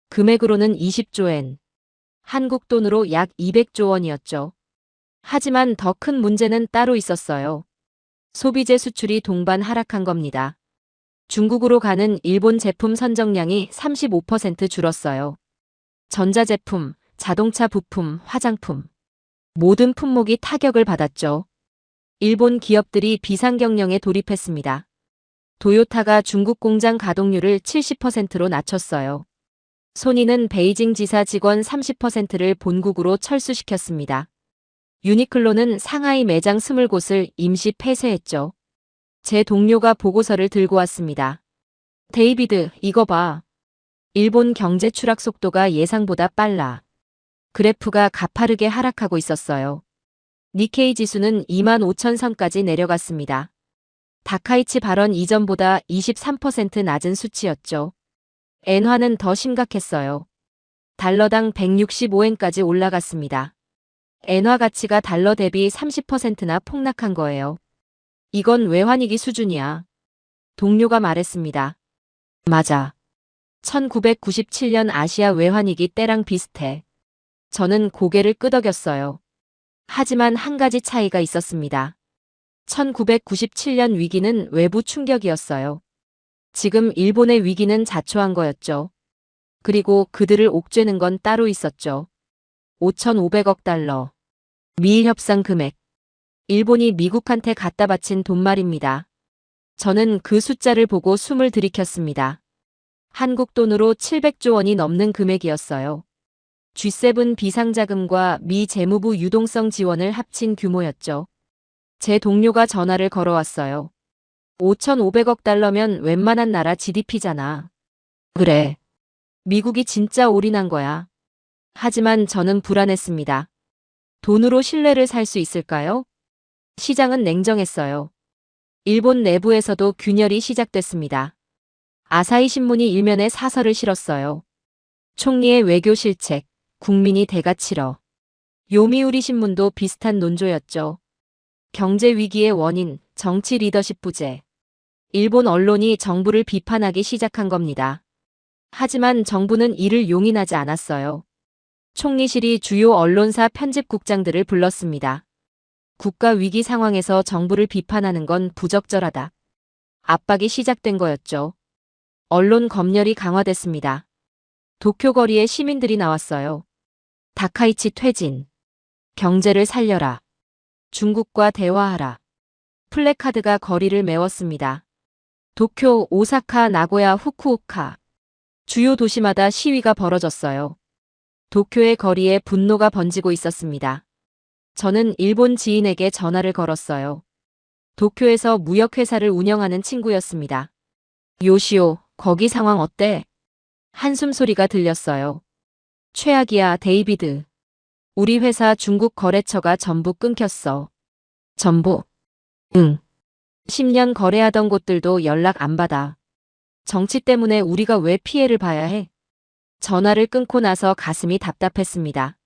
금액으로는 20조 엔. 한국 돈으로 약 200조 원이었죠. 하지만 더 큰 문제는 따로 있었어요. 소비재 수출이 동반 하락한 겁니다. 중국으로 가는 일본 제품 선정량이 35% 줄었어요. 전자제품, 자동차 부품, 화장품. 모든 품목이 타격을 받았죠. 일본 기업들이 비상경영에 돌입했습니다. 도요타가 중국 공장 가동률을 70%로 낮췄어요. 소니는 베이징 지사 직원 30%를 본국으로 철수시켰습니다. 유니클로는 상하이 매장 20곳을 임시 폐쇄했죠. 제 동료가 보고서를 들고 왔습니다. 데이비드, 이거 봐. 일본 경제 추락 속도가 예상보다 빨라. 그래프가 가파르게 하락하고 있었어요. 니케이 지수는 25,000선까지 내려갔습니다. 다카이치 발언 이전보다 23% 낮은 수치였죠. 엔화는 더 심각했어요. 달러당 165엔까지 올라갔습니다. 엔화 가치가 달러 대비 30%나 폭락한 거예요. 이건 외환위기 수준이야. 동료가 말했습니다. 맞아. 1997년 아시아 외환위기 때랑 비슷해. 저는 고개를 끄덕였어요. 하지만 한 가지 차이가 있었습니다. 1997년 위기는 외부 충격이었어요. 지금 일본의 위기는 자초한 거였죠. 그리고 그들을 옥죄는 건 따로 있었죠. 5,500억 달러. 미일 협상 금액. 일본이 미국한테 갖다 바친 돈 말입니다. 저는 그 숫자를 보고 숨을 들이켰습니다. 한국 돈으로 700조 원이 넘는 금액이었어요. G7 비상자금과 미 재무부 유동성 지원을 합친 규모였죠. 제 동료가 전화를 걸어왔어요. 5,500억 달러면 웬만한 나라 GDP잖아. 그래. 미국이 진짜 올인한 거야. 하지만 저는 불안했습니다. 돈으로 신뢰를 살 수 있을까요? 시장은 냉정했어요. 일본 내부에서도 균열이 시작됐습니다. 아사히 신문이 일면에 사설을 실었어요. 총리의 외교 실책, 국민이 대가 치러. 요미우리 신문도 비슷한 논조였죠. 경제 위기의 원인, 정치 리더십 부재. 일본 언론이 정부를 비판하기 시작한 겁니다. 하지만 정부는 이를 용인하지 않았어요. 총리실이 주요 언론사 편집국장들을 불렀습니다. 국가 위기 상황에서 정부를 비판하는 건 부적절하다. 압박이 시작된 거였죠. 언론 검열이 강화됐습니다. 도쿄 거리에 시민들이 나왔어요. 다카이치 퇴진. 경제를 살려라. 중국과 대화하라. 플래카드가 거리를 메웠습니다. 도쿄, 오사카, 나고야, 후쿠오카. 주요 도시마다 시위가 벌어졌어요. 도쿄의 거리에 분노가 번지고 있었습니다. 저는 일본 지인에게 전화를 걸었어요. 도쿄에서 무역회사를 운영하는 친구였습니다. 요시오, 거기 상황 어때? 한숨 소리가 들렸어요. 최악이야, 데이비드. 우리 회사 중국 거래처가 전부 끊겼어. 전부? 응. 10년 거래하던 곳들도 연락 안 받아. 정치 때문에 우리가 왜 피해를 봐야 해? 전화를 끊고 나서 가슴이 답답했습니다.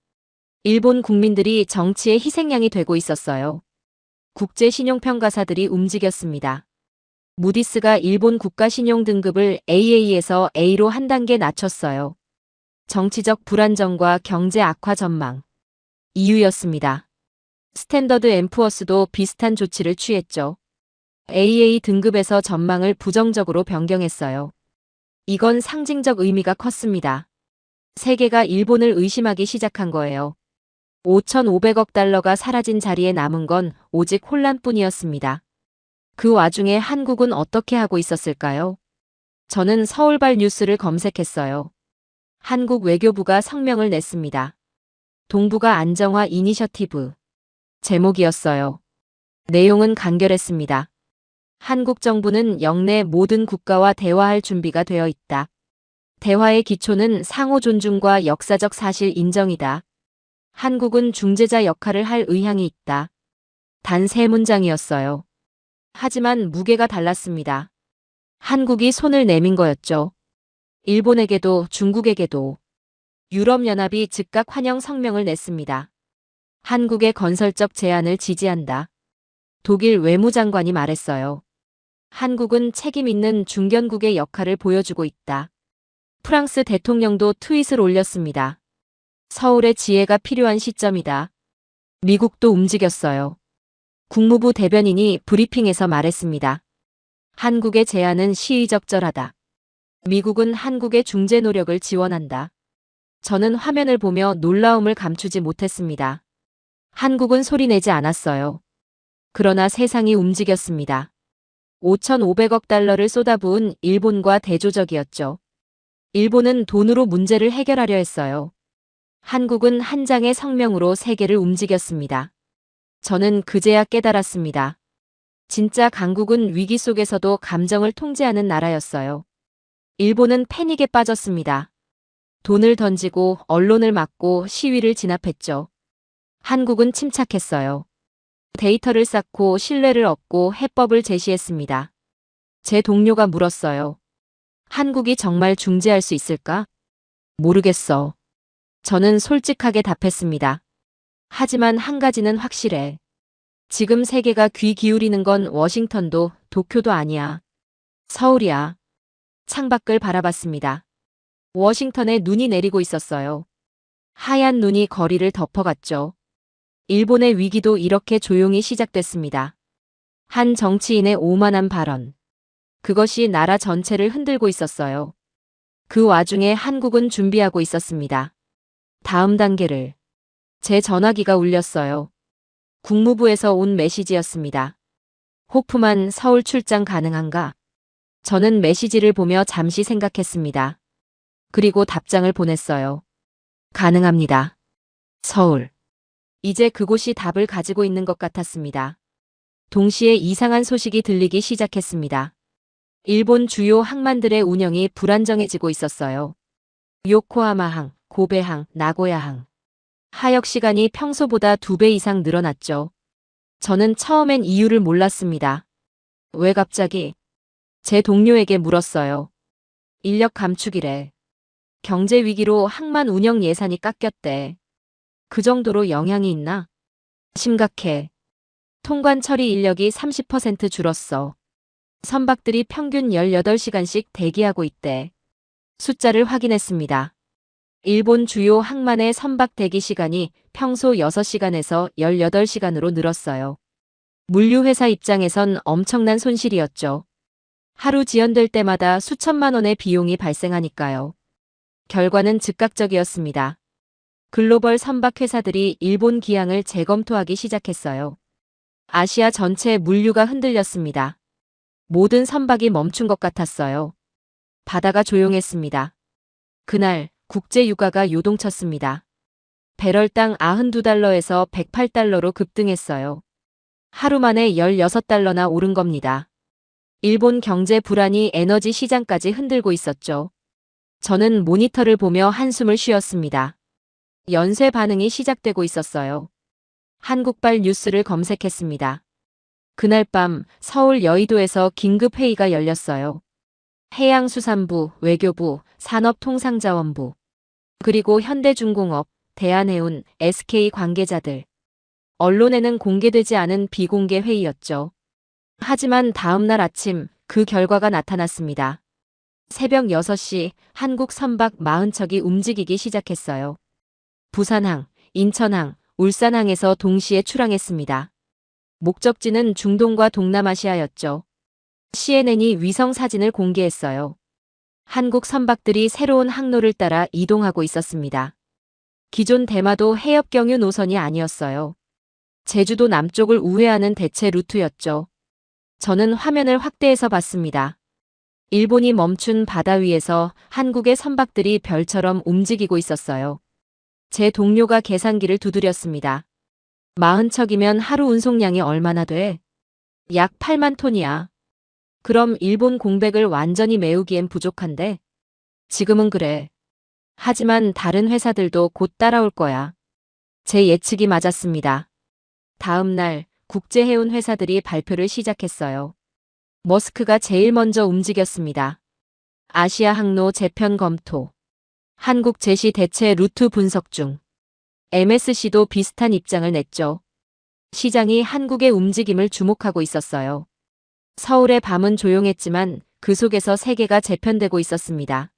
일본 국민들이 정치의 희생양이 되고 있었어요. 국제 신용평가사들이 움직였습니다. 무디스가 일본 국가 신용 등급을 AA에서 A로 한 단계 낮췄어요. 정치적 불안정과 경제 악화 전망. 이유였습니다. 스탠더드 앤 푸어스도 비슷한 조치를 취했죠. AA 등급에서 전망을 부정적으로 변경했어요. 이건 상징적 의미가 컸습니다. 세계가 일본을 의심하기 시작한 거예요. 5,500억 달러가 사라진 자리에 남은 건 오직 혼란뿐이었습니다. 그 와중에 한국은 어떻게 하고 있었을까요? 저는 서울발 뉴스를 검색했어요. 한국 외교부가 성명을 냈습니다. 동북아 안정화 이니셔티브. 제목이었어요. 내용은 간결했습니다. 한국 정부는 영내 모든 국가와 대화할 준비가 되어 있다. 대화의 기초는 상호 존중과 역사적 사실 인정이다. 한국은 중재자 역할을 할 의향이 있다. 단 3문장이었어요. 하지만 무게가 달랐습니다. 한국이 손을 내민 거였죠. 일본에게도 중국에게도. 유럽연합이 즉각 환영 성명을 냈습니다. 한국의 건설적 제안을 지지한다. 독일 외무장관이 말했어요. 한국은 책임 있는 중견국의 역할을 보여주고 있다. 프랑스 대통령도 트윗을 올렸습니다. 서울의 지혜가 필요한 시점이다. 미국도 움직였어요. 국무부 대변인이 브리핑에서 말했습니다. 한국의 제안은 시의적절하다. 미국은 한국의 중재 노력을 지원한다. 저는 화면을 보며 놀라움을 감추지 못했습니다. 한국은 소리내지 않았어요. 그러나 세상이 움직였습니다. 5,500억 달러를 쏟아부은 일본과 대조적이었죠. 일본은 돈으로 문제를 해결하려 했어요. 한국은 한 장의 성명으로 세계를 움직였습니다. 저는 그제야 깨달았습니다. 진짜 강국은 위기 속에서도 감정을 통제하는 나라였어요. 일본은 패닉에 빠졌습니다. 돈을 던지고 언론을 막고 시위를 진압했죠. 한국은 침착했어요. 데이터를 쌓고 신뢰를 얻고 해법을 제시했습니다. 제 동료가 물었어요. 한국이 정말 중재할 수 있을까? 모르겠어. 저는 솔직하게 답했습니다. 하지만 한 가지는 확실해. 지금 세계가 귀 기울이는 건 워싱턴도 도쿄도 아니야. 서울이야. 창밖을 바라봤습니다. 워싱턴에 눈이 내리고 있었어요. 하얀 눈이 거리를 덮어갔죠. 일본의 위기도 이렇게 조용히 시작됐습니다. 한 정치인의 오만한 발언. 그것이 나라 전체를 흔들고 있었어요. 그 와중에 한국은 준비하고 있었습니다. 다음 단계를. 제 전화기가 울렸어요. 국무부에서 온 메시지였습니다. 호프만 서울 출장 가능한가? 저는 메시지를 보며 잠시 생각했습니다. 그리고 답장을 보냈어요. 가능합니다. 서울. 이제 그곳이 답을 가지고 있는 것 같았습니다. 동시에 이상한 소식이 들리기 시작했습니다. 일본 주요 항만들의 운영이 불안정해지고 있었어요. 요코하마항, 고베항, 나고야항. 하역 시간이 평소보다 2배 이상 늘어났죠. 저는 처음엔 이유를 몰랐습니다. 왜 갑자기? 제 동료에게 물었어요. 인력 감축이래. 경제 위기로 항만 운영 예산이 깎였대. 그 정도로 영향이 있나? 심각해. 통관 처리 인력이 30% 줄었어. 선박들이 평균 18시간씩 대기하고 있대. 숫자를 확인했습니다. 일본 주요 항만의 선박 대기 시간이 평소 6시간에서 18시간으로 늘었어요. 물류회사 입장에선 엄청난 손실이었죠. 하루 지연될 때마다 수천만 원의 비용이 발생하니까요. 결과는 즉각적이었습니다. 글로벌 선박 회사들이 일본 기항을 재검토하기 시작했어요. 아시아 전체 물류가 흔들렸습니다. 모든 선박이 멈춘 것 같았어요. 바다가 조용했습니다. 그날 국제 유가가 요동쳤습니다. 배럴당 92달러에서 108달러로 급등했어요. 하루 만에 16달러나 오른 겁니다. 일본 경제 불안이 에너지 시장까지 흔들고 있었죠. 저는 모니터를 보며 한숨을 쉬었습니다. 연쇄 반응이 시작되고 있었어요. 한국발 뉴스를 검색했습니다. 그날 밤 서울 여의도에서 긴급 회의가 열렸어요. 해양수산부, 외교부, 산업통상자원부, 그리고 현대중공업, 대한해운, SK 관계자들. 언론에는 공개되지 않은 비공개 회의였죠. 하지만 다음 날 아침 그 결과가 나타났습니다. 새벽 6시 한국 선박 40척이 움직이기 시작했어요. 부산항, 인천항, 울산항에서 동시에 출항했습니다. 목적지는 중동과 동남아시아였죠. CNN이 위성 사진을 공개했어요. 한국 선박들이 새로운 항로를 따라 이동하고 있었습니다. 기존 대마도 해협경유 노선이 아니었어요. 제주도 남쪽을 우회하는 대체 루트였죠. 저는 화면을 확대해서 봤습니다. 일본이 멈춘 바다 위에서 한국의 선박들이 별처럼 움직이고 있었어요. 제 동료가 계산기를 두드렸습니다. 40척이면 하루 운송량이 얼마나 돼? 약 8만 톤이야. 그럼 일본 공백을 완전히 메우기엔 부족한데? 지금은 그래. 하지만 다른 회사들도 곧 따라올 거야. 제 예측이 맞았습니다. 다음 날 국제해운 회사들이 발표를 시작했어요. 머스크가 제일 먼저 움직였습니다. 아시아 항로 재편 검토. 한국 제시 대체 루트 분석 중. MSC도 비슷한 입장을 냈죠. 시장이 한국의 움직임을 주목하고 있었어요. 서울의 밤은 조용했지만 그 속에서 세계가 재편되고 있었습니다.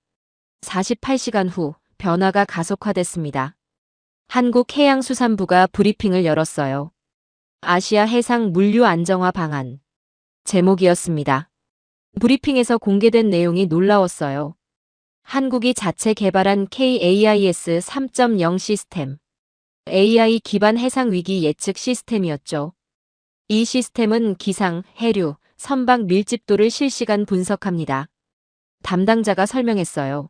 48시간 후 변화가 가속화됐습니다. 한국해양수산부가 브리핑을 열었어요. 아시아 해상 물류 안정화 방안. 제목이었습니다. 브리핑에서 공개된 내용이 놀라웠어요. 한국이 자체 개발한 KAIS 3.0 시스템. AI 기반 해상 위기 예측 시스템이었죠. 이 시스템은 기상, 해류, 선박 밀집도를 실시간 분석합니다. 담당자가 설명했어요.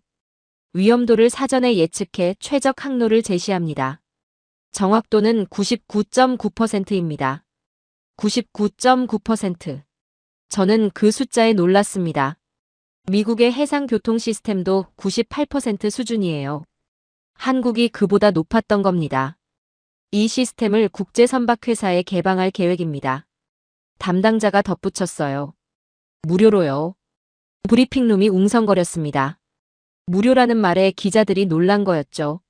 위험도를 사전에 예측해 최적 항로를 제시합니다. 정확도는 99.9%입니다. 99.9%. 저는 그 숫자에 놀랐습니다. 미국의 해상교통 시스템도 98% 수준이에요. 한국이 그보다 높았던 겁니다. 이 시스템을 국제선박회사에 개방할 계획입니다. 담당자가 덧붙였어요. 무료로요. 브리핑룸이 웅성거렸습니다. 무료라는 말에 기자들이 놀란 거였죠.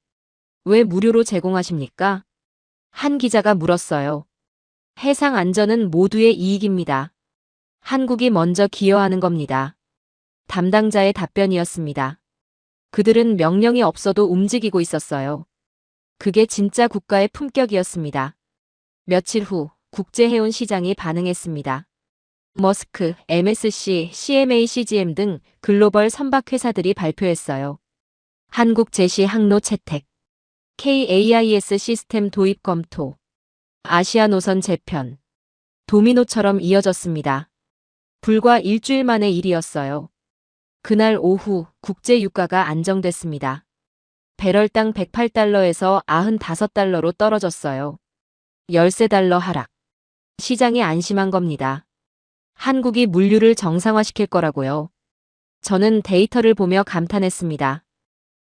왜 무료로 제공하십니까? 한 기자가 물었어요. 해상 안전은 모두의 이익입니다. 한국이 먼저 기여하는 겁니다. 담당자의 답변이었습니다. 그들은 명령이 없어도 움직이고 있었어요. 그게 진짜 국가의 품격이었습니다. 며칠 후 국제해운 시장이 반응했습니다. 머스크, MSC, CMA CGM 등 글로벌 선박회사들이 발표했어요. 한국 제시 항로 채택, KAIS 시스템 도입 검토, 아시아 노선 재편. 도미노처럼 이어졌습니다. 불과 일주일 만의 일이었어요. 그날 오후 국제 유가가 안정됐습니다. 배럴당 108달러에서 95달러로 떨어졌어요. 13달러 하락. 시장이 안심한 겁니다. 한국이 물류를 정상화시킬 거라고요. 저는 데이터를 보며 감탄했습니다.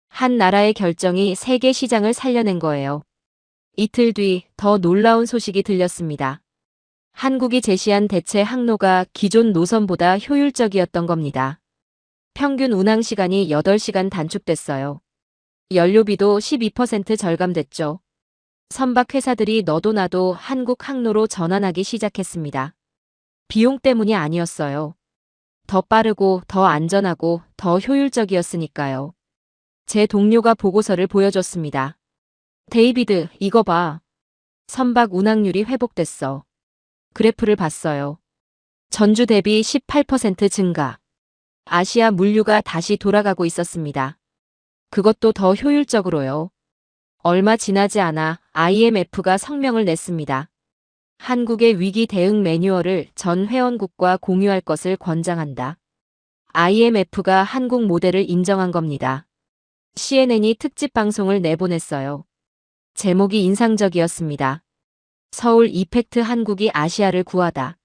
한 나라의 결정이 세계 시장을 살려낸 거예요. 이틀 뒤 더 놀라운 소식이 들렸습니다. 한국이 제시한 대체 항로가 기존 노선보다 효율적이었던 겁니다. 평균 운항 시간이 8시간 단축됐어요. 연료비도 12% 절감됐죠. 선박 회사들이 너도 나도 한국 항로로 전환하기 시작했습니다. 비용 때문이 아니었어요. 더 빠르고 더 안전하고 더 효율적이었으니까요. 제 동료가 보고서를 보여줬습니다. 데이비드, 이거 봐. 선박 운항률이 회복됐어. 그래프를 봤어요. 전주 대비 18% 증가. 아시아 물류가 다시 돌아가고 있었습니다. 그것도 더 효율적으로요. 얼마 지나지 않아 IMF가 성명을 냈습니다. 한국의 위기 대응 매뉴얼을 전 회원국과 공유할 것을 권장한다. IMF가 한국 모델을 인정한 겁니다. CNN이 특집 방송을 내보냈어요. 제목이 인상적이었습니다. 서울 이펙트 한국이 아시아를 구하다.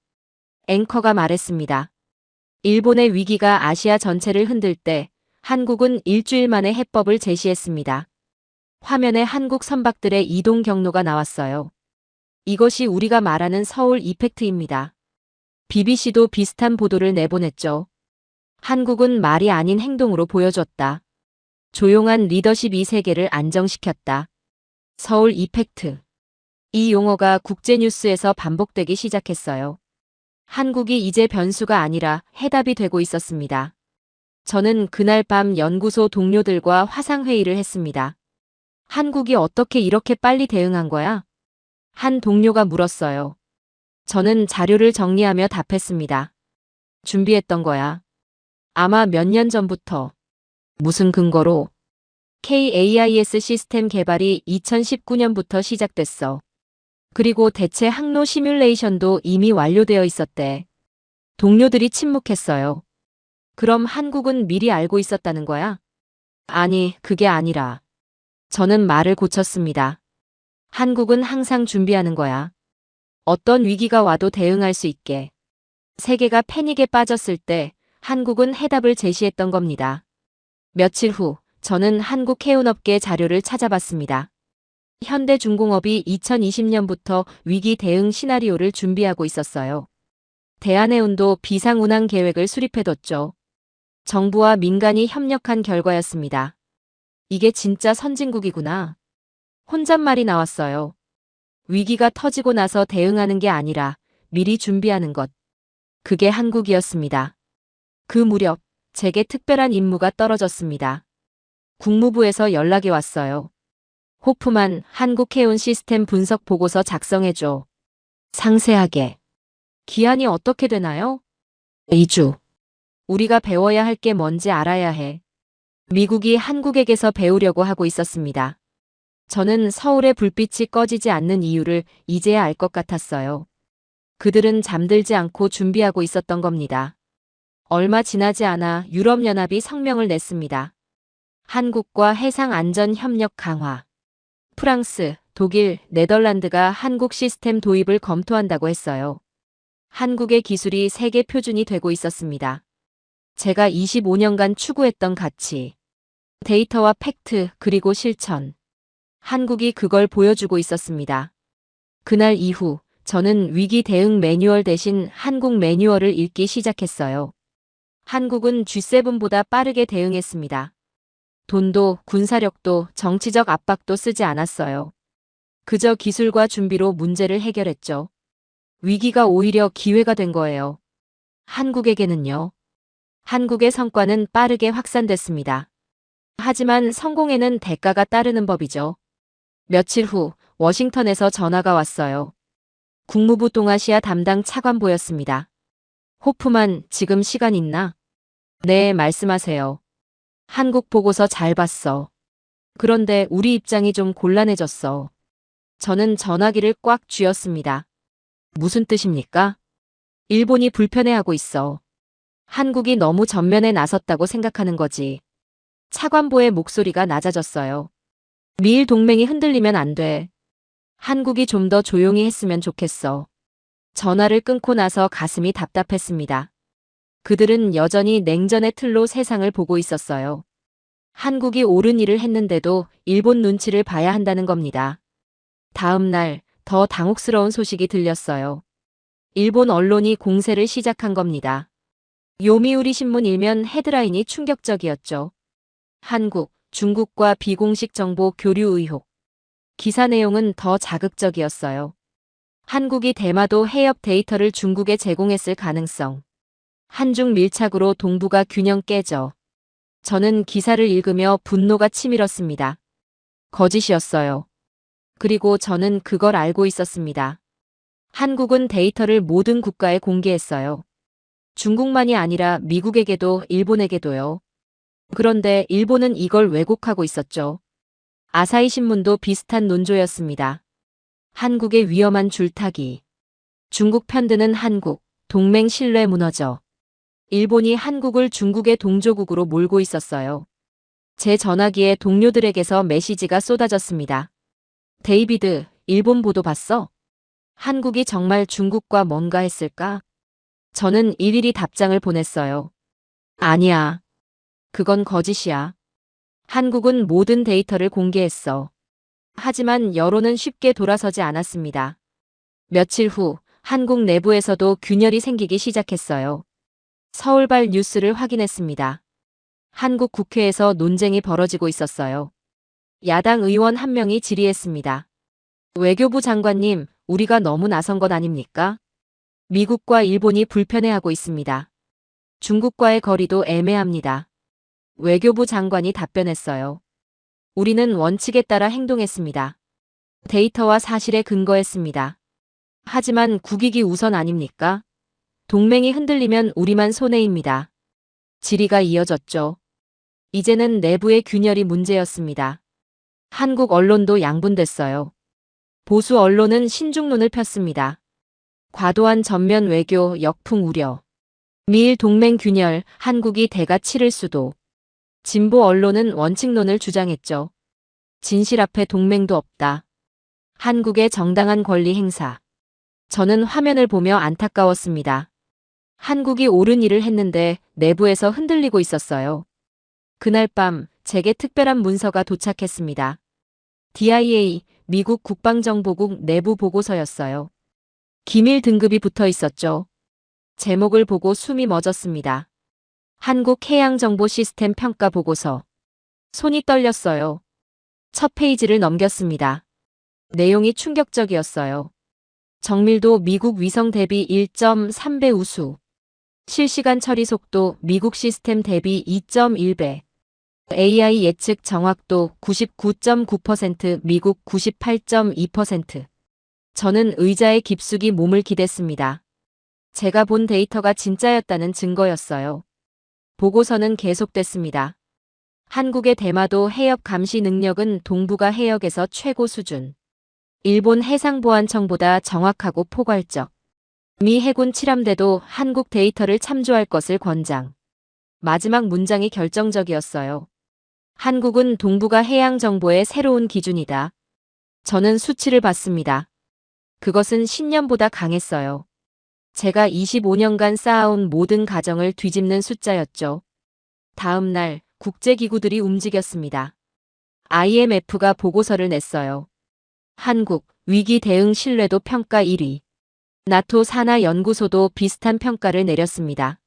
앵커가 말했습니다. 일본의 위기가 아시아 전체를 흔들 때 한국은 일주일 만에 해법을 제시했습니다. 화면에 한국 선박들의 이동 경로가 나왔어요. 이것이 우리가 말하는 서울 이펙트입니다. BBC도 비슷한 보도를 내보냈죠. 한국은 말이 아닌 행동으로 보여줬다. 조용한 리더십이 세계를 안정시켰다. 서울 이펙트. 이 용어가 국제뉴스에서 반복되기 시작했어요. 한국이 이제 변수가 아니라 해답이 되고 있었습니다. 저는 그날 밤 연구소 동료들과 화상회의를 했습니다. 한국이 어떻게 이렇게 빨리 대응한 거야? 한 동료가 물었어요. 저는 자료를 정리하며 답했습니다. 준비했던 거야. 아마 몇 년 전부터. 무슨 근거로? KAIS 시스템 개발이 2019년부터 시작됐어. 그리고 대체 항로 시뮬레이션도 이미 완료되어 있었대. 동료들이 침묵했어요. 그럼 한국은 미리 알고 있었다는 거야? 아니, 그게 아니라. 저는 말을 고쳤습니다. 한국은 항상 준비하는 거야. 어떤 위기가 와도 대응할 수 있게. 세계가 패닉에 빠졌을 때 한국은 해답을 제시했던 겁니다. 며칠 후, 저는 한국 해운업계 자료를 찾아봤습니다. 현대중공업이 2020년부터 위기 대응 시나리오를 준비하고 있었어요. 대한해운도 비상운항 계획을 수립해뒀죠. 정부와 민간이 협력한 결과였습니다. 이게 진짜 선진국이구나. 혼잣말이 나왔어요. 위기가 터지고 나서 대응하는 게 아니라 미리 준비하는 것. 그게 한국이었습니다. 그 무렵 제게 특별한 임무가 떨어졌습니다. 국무부에서 연락이 왔어요. 호프만 한국해운 시스템 분석 보고서 작성해줘. 상세하게. 기한이 어떻게 되나요? 2주. 우리가 배워야 할 게 뭔지 알아야 해. 미국이 한국에게서 배우려고 하고 있었습니다. 저는 서울의 불빛이 꺼지지 않는 이유를 이제야 알 것 같았어요. 그들은 잠들지 않고 준비하고 있었던 겁니다. 얼마 지나지 않아 유럽연합이 성명을 냈습니다. 한국과 해상안전협력 강화. 프랑스, 독일, 네덜란드가 한국 시스템 도입을 검토한다고 했어요. 한국의 기술이 세계 표준이 되고 있었습니다. 제가 25년간 추구했던 가치. 데이터와 팩트 그리고 실천. 한국이 그걸 보여주고 있었습니다. 그날 이후 저는 위기 대응 매뉴얼 대신 한국 매뉴얼을 읽기 시작했어요. 한국은 G7보다 빠르게 대응했습니다. 돈도 군사력도 정치적 압박도 쓰지 않았어요. 그저 기술과 준비로 문제를 해결했죠. 위기가 오히려 기회가 된 거예요. 한국에게는요. 한국의 성과는 빠르게 확산됐습니다. 하지만 성공에는 대가가 따르는 법이죠. 며칠 후 워싱턴에서 전화가 왔어요. 국무부 동아시아 담당 차관보였습니다. 호프만, 지금 시간 있나? 네, 말씀하세요. 한국 보고서 잘 봤어. 그런데 우리 입장이 좀 곤란해졌어. 저는 전화기를 꽉 쥐었습니다. 무슨 뜻입니까? 일본이 불편해하고 있어. 한국이 너무 전면에 나섰다고 생각하는 거지. 차관보의 목소리가 낮아졌어요. 미일 동맹이 흔들리면 안 돼. 한국이 좀 더 조용히 했으면 좋겠어. 전화를 끊고 나서 가슴이 답답했습니다. 그들은 여전히 냉전의 틀로 세상을 보고 있었어요. 한국이 옳은 일을 했는데도 일본 눈치를 봐야 한다는 겁니다. 다음 날 더 당혹스러운 소식이 들렸어요. 일본 언론이 공세를 시작한 겁니다. 요미우리 신문 일면 헤드라인이 충격적이었죠. 한국, 중국과 비공식 정보 교류 의혹. 기사 내용은 더 자극적이었어요. 한국이 대마도 해협 데이터를 중국에 제공했을 가능성. 한중 밀착으로 동북아 균형 깨져. 저는 기사를 읽으며 분노가 치밀었습니다. 거짓이었어요. 그리고 저는 그걸 알고 있었습니다. 한국은 데이터를 모든 국가에 공개했어요. 중국만이 아니라 미국에게도 일본에게도요. 그런데 일본은 이걸 왜곡하고 있었죠. 아사히 신문도 비슷한 논조였습니다. 한국의 위험한 줄타기. 중국 편드는 한국, 동맹 신뢰 무너져. 일본이 한국을 중국의 동조국으로 몰고 있었어요. 제 전화기에 동료들에게서 메시지가 쏟아졌습니다. 데이비드, 일본 보도 봤어? 한국이 정말 중국과 뭔가 했을까? 저는 일일이 답장을 보냈어요. 아니야. 그건 거짓이야. 한국은 모든 데이터를 공개했어. 하지만 여론은 쉽게 돌아서지 않았습니다. 며칠 후 한국 내부에서도 균열이 생기기 시작했어요. 서울발 뉴스를 확인했습니다. 한국 국회에서 논쟁이 벌어지고 있었어요. 야당 의원 한 명이 질의했습니다. 외교부 장관님, 우리가 너무 나선 것 아닙니까? 미국과 일본이 불편해하고 있습니다. 중국과의 거리도 애매합니다. 외교부 장관이 답변했어요. 우리는 원칙에 따라 행동했습니다. 데이터와 사실에 근거했습니다. 하지만 국익이 우선 아닙니까? 동맹이 흔들리면 우리만 손해입니다. 질의가 이어졌죠. 이제는 내부의 균열이 문제였습니다. 한국 언론도 양분됐어요. 보수 언론은 신중론을 폈습니다. 과도한 전면 외교, 역풍 우려. 미일 동맹 균열, 한국이 대가 치를 수도. 진보 언론은 원칙론을 주장했죠. 진실 앞에 동맹도 없다. 한국의 정당한 권리 행사. 저는 화면을 보며 안타까웠습니다. 한국이 옳은 일을 했는데 내부에서 흔들리고 있었어요. 그날 밤 제게 특별한 문서가 도착했습니다. DIA, 미국 국방정보국 내부 보고서였어요. 기밀 등급이 붙어 있었죠. 제목을 보고 숨이 멎었습니다. 한국 해양정보 시스템 평가 보고서. 손이 떨렸어요. 첫 페이지를 넘겼습니다. 내용이 충격적이었어요. 정밀도 미국 위성 대비 1.3배 우수. 실시간 처리 속도 미국 시스템 대비 2.1배. AI 예측 정확도 99.9%, 미국 98.2%. 저는 의자에 깊숙이 몸을 기댔습니다. 제가 본 데이터가 진짜였다는 증거였어요. 보고서는 계속됐습니다. 한국의 대마도 해역 감시 능력은 동북아 해역에서 최고 수준. 일본 해상보안청보다 정확하고 포괄적. 미 해군 칠함대도 한국 데이터를 참조할 것을 권장. 마지막 문장이 결정적이었어요. 한국은 동북아 해양 정보의 새로운 기준이다. 저는 수치를 봤습니다. 그것은 신념보다 강했어요. 제가 25년간 쌓아온 모든 가정을 뒤집는 숫자였죠. 다음 날 국제기구들이 움직였습니다. IMF가 보고서를 냈어요. 한국 위기 대응 신뢰도 평가 1위. 나토 산하연구소도 비슷한 평가를 내렸습니다.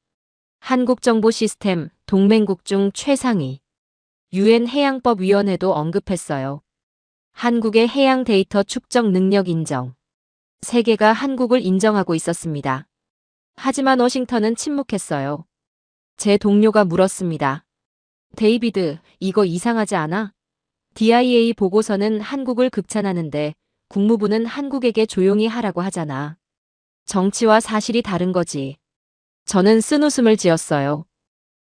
한국 정보 시스템 동맹국 중 최상위. UN 해양법위원회도 언급했어요. 한국의 해양 데이터 축적 능력 인정. 세계가 한국을 인정하고 있었습니다. 하지만 워싱턴은 침묵했어요. 제 동료가 물었습니다. 데이비드, 이거 이상하지 않아? DIA 보고서는 한국을 극찬하는데 국무부는 한국에게 조용히 하라고 하잖아. 정치와 사실이 다른 거지. 저는 쓴웃음을 지었어요.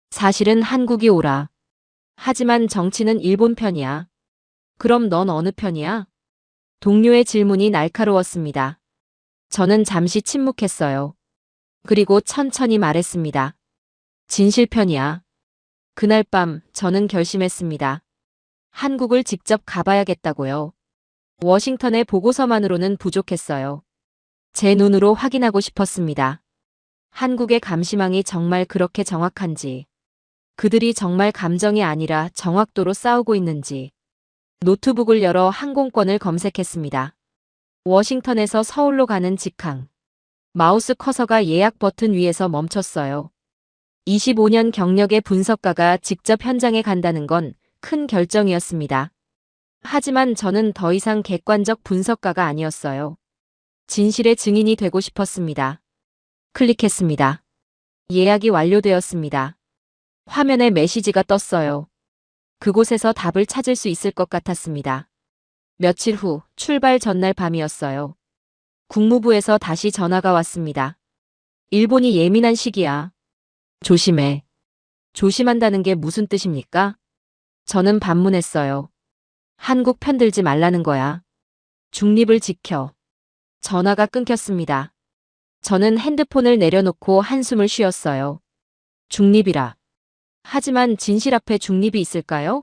사실은 한국이 옳아. 하지만 정치는 일본 편이야. 그럼 넌 어느 편이야? 동료의 질문이 날카로웠습니다. 저는 잠시 침묵했어요. 그리고 천천히 말했습니다. 진실 편이야. 그날 밤 저는 결심했습니다. 한국을 직접 가봐야겠다고요. 워싱턴의 보고서만으로는 부족했어요. 제 눈으로 확인하고 싶었습니다. 한국의 감시망이 정말 그렇게 정확한지, 그들이 정말 감정이 아니라 정확도로 싸우고 있는지. 노트북을 열어 항공권을 검색했습니다. 워싱턴에서 서울로 가는 직항. 마우스 커서가 예약 버튼 위에서 멈췄어요. 25년 경력의 분석가가 직접 현장에 간다는 건 큰 결정이었습니다. 하지만 저는 더 이상 객관적 분석가가 아니었어요. 진실의 증인이 되고 싶었습니다. 클릭했습니다. 예약이 완료되었습니다. 화면에 메시지가 떴어요. 그곳에서 답을 찾을 수 있을 것 같았습니다. 며칠 후 출발 전날 밤이었어요. 국무부에서 다시 전화가 왔습니다. 일본이 예민한 시기야. 조심해. 조심한다는 게 무슨 뜻입니까? 저는 반문했어요. 한국 편들지 말라는 거야. 중립을 지켜. 전화가 끊겼습니다. 저는 핸드폰을 내려놓고 한숨을 쉬었어요. 중립이라. 하지만 진실 앞에 중립이 있을까요?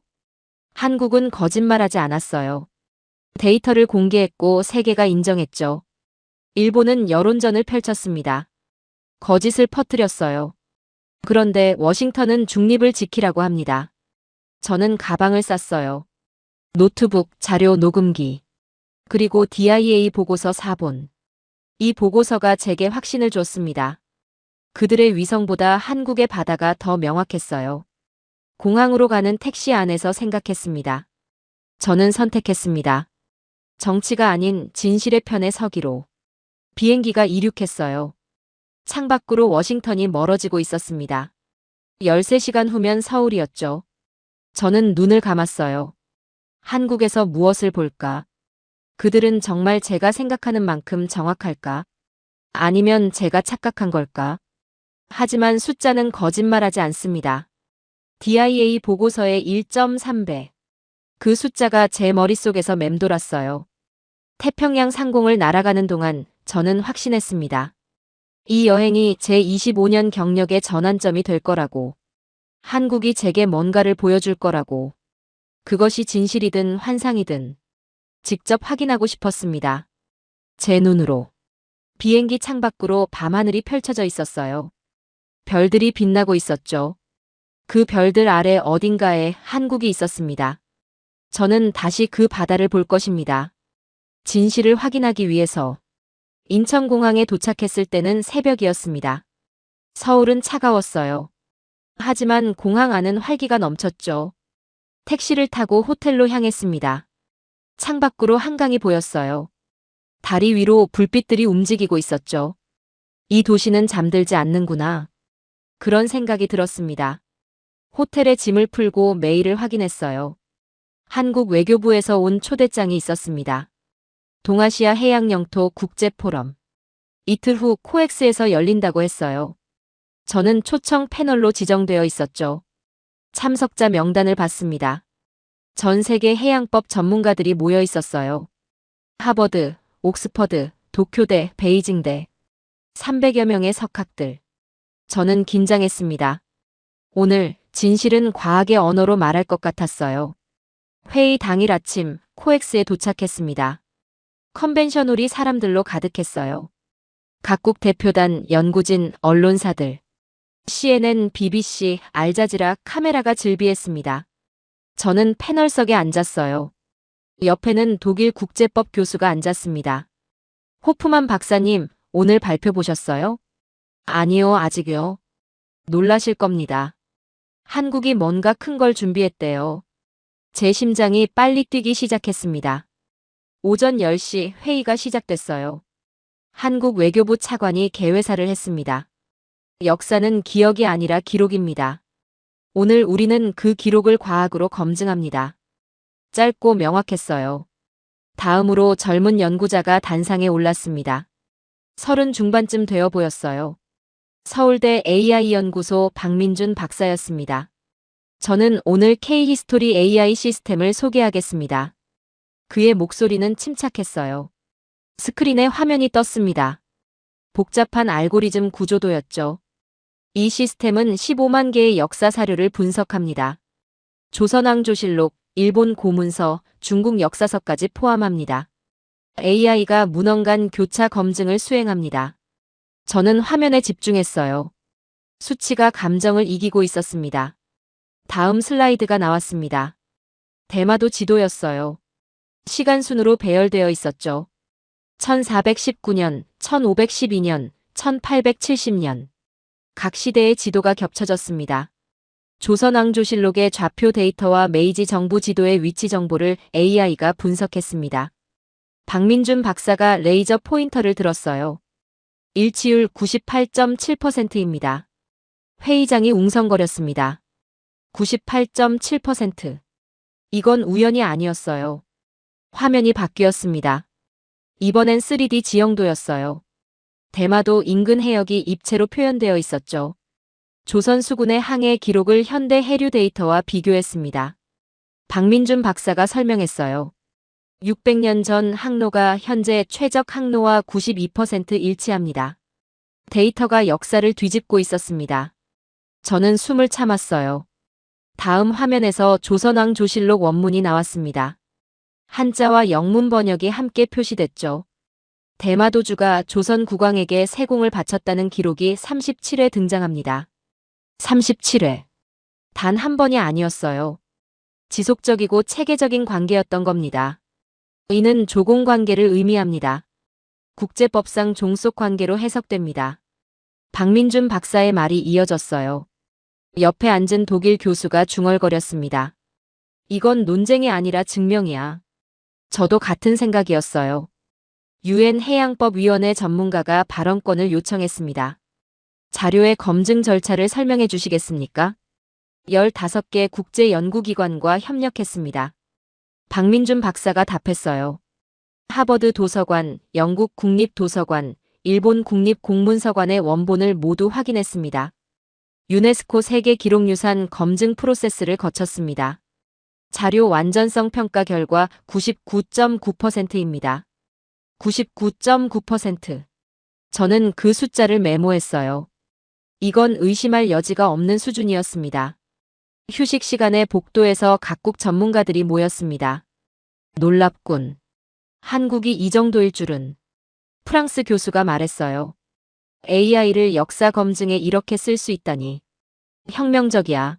한국은 거짓말하지 않았어요. 데이터를 공개했고 세계가 인정했죠. 일본은 여론전을 펼쳤습니다. 거짓을 퍼뜨렸어요. 그런데 워싱턴은 중립을 지키라고 합니다. 저는 가방을 쌌어요. 노트북, 자료 녹음기, 그리고 DIA 보고서 4본. 이 보고서가 제게 확신을 줬습니다. 그들의 위성보다 한국의 바다가 더 명확했어요. 공항으로 가는 택시 안에서 생각했습니다. 저는 선택했습니다. 정치가 아닌 진실의 편에 서기로. 비행기가 이륙했어요. 창밖으로 워싱턴이 멀어지고 있었습니다. 13시간 후면 서울이었죠. 저는 눈을 감았어요. 한국에서 무엇을 볼까? 그들은 정말 제가 생각하는 만큼 정확할까? 아니면 제가 착각한 걸까? 하지만 숫자는 거짓말하지 않습니다. DIA 보고서의 1.3배. 그 숫자가 제 머릿속에서 맴돌았어요. 태평양 상공을 날아가는 동안 저는 확신했습니다. 이 여행이 제 25년 경력의 전환점이 될 거라고. 한국이 제게 뭔가를 보여줄 거라고. 그것이 진실이든 환상이든 직접 확인하고 싶었습니다. 제 눈으로. 비행기 창밖으로 밤하늘이 펼쳐져 있었어요. 별들이 빛나고 있었죠. 그 별들 아래 어딘가에 한국이 있었습니다. 저는 다시 그 바다를 볼 것입니다. 진실을 확인하기 위해서. 인천공항에 도착했을 때는 새벽이었습니다. 서울은 차가웠어요. 하지만 공항 안은 활기가 넘쳤죠. 택시를 타고 호텔로 향했습니다. 창밖으로 한강이 보였어요. 다리 위로 불빛들이 움직이고 있었죠. 이 도시는 잠들지 않는구나. 그런 생각이 들었습니다. 호텔에 짐을 풀고 메일을 확인했어요. 한국 외교부에서 온 초대장이 있었습니다. 동아시아 해양영토 국제포럼. 이틀 후 코엑스에서 열린다고 했어요. 저는 초청 패널로 지정되어 있었죠. 참석자 명단을 봤습니다. 전 세계 해양법 전문가들이 모여 있었어요. 하버드, 옥스퍼드, 도쿄대, 베이징대. 300여 명의 석학들. 저는 긴장했습니다. 오늘 진실은 과학의 언어로 말할 것 같았어요. 회의 당일 아침 코엑스에 도착했습니다. 컨벤션홀이 사람들로 가득했어요. 각국 대표단, 연구진, 언론사들. CNN, BBC, 알자지라 카메라가 즐비했습니다. 저는 패널석에 앉았어요. 옆에는 독일 국제법 교수가 앉았습니다. 호프만 박사님, 오늘 발표 보셨어요? 아니요, 아직요. 놀라실 겁니다. 한국이 뭔가 큰 걸 준비했대요. 제 심장이 빨리 뛰기 시작했습니다. 오전 10시 회의가 시작됐어요. 한국 외교부 차관이 개회사를 했습니다. 역사는 기억이 아니라 기록입니다. 오늘 우리는 그 기록을 과학으로 검증합니다. 짧고 명확했어요. 다음으로 젊은 연구자가 단상에 올랐습니다. 30 중반쯤 되어 보였어요. 서울대 AI 연구소 박민준 박사였습니다. 저는 오늘 K-히스토리 AI 시스템을 소개하겠습니다. 그의 목소리는 침착했어요. 스크린에 화면이 떴습니다. 복잡한 알고리즘 구조도였죠. 이 시스템은 15만 개의 역사 사료를 분석합니다. 조선왕조실록, 일본 고문서, 중국 역사서까지 포함합니다. AI가 문헌간 교차 검증을 수행합니다. 저는 화면에 집중했어요. 수치가 감정을 이기고 있었습니다. 다음 슬라이드가 나왔습니다. 대마도 지도였어요. 시간순으로 배열되어 있었죠. 1419년, 1512년, 1870년. 각 시대의 지도가 겹쳐졌습니다. 조선왕조실록의 좌표 데이터와 메이지 정부 지도의 위치 정보를 AI가 분석했습니다. 박민준 박사가 레이저 포인터를 들었어요. 일치율 98.7%입니다. 회의장이 웅성거렸습니다. 98.7%. 이건 우연이 아니었어요. 화면이 바뀌었습니다. 이번엔 3D 지형도였어요. 대마도 인근 해역이 입체로 표현되어 있었죠. 조선 수군의 항해 기록을 현대 해류 데이터와 비교했습니다. 박민준 박사가 설명했어요. 600년 전 항로가 현재 최적 항로와 92% 일치합니다. 데이터가 역사를 뒤집고 있었습니다. 저는 숨을 참았어요. 다음 화면에서 조선왕조실록 원문이 나왔습니다. 한자와 영문 번역이 함께 표시됐죠. 대마도주가 조선 국왕에게 세공을 바쳤다는 기록이 37회 등장합니다. 37회. 단 한 번이 아니었어요. 지속적이고 체계적인 관계였던 겁니다. 이는 조공 관계를 의미합니다. 국제법상 종속 관계로 해석됩니다. 박민준 박사의 말이 이어졌어요. 옆에 앉은 독일 교수가 중얼거렸습니다. 이건 논쟁이 아니라 증명이야. 저도 같은 생각이었어요. 유엔 해양법위원회 전문가가 발언권을 요청했습니다. 자료의 검증 절차를 설명해 주시겠습니까? 15개 국제연구기관과 협력했습니다. 박민준 박사가 답했어요. 하버드 도서관, 영국 국립도서관, 일본 국립공문서관의 원본을 모두 확인했습니다. 유네스코 세계기록유산 검증 프로세스를 거쳤습니다. 자료 완전성 평가 결과 99.9%입니다. 99.9%. 저는 그 숫자를 메모했어요. 이건 의심할 여지가 없는 수준이었습니다. 휴식 시간에 복도에서 각국 전문가들이 모였습니다. 놀랍군. 한국이 이 정도일 줄은. 프랑스 교수가 말했어요. AI를 역사 검증에 이렇게 쓸 수 있다니. 혁명적이야.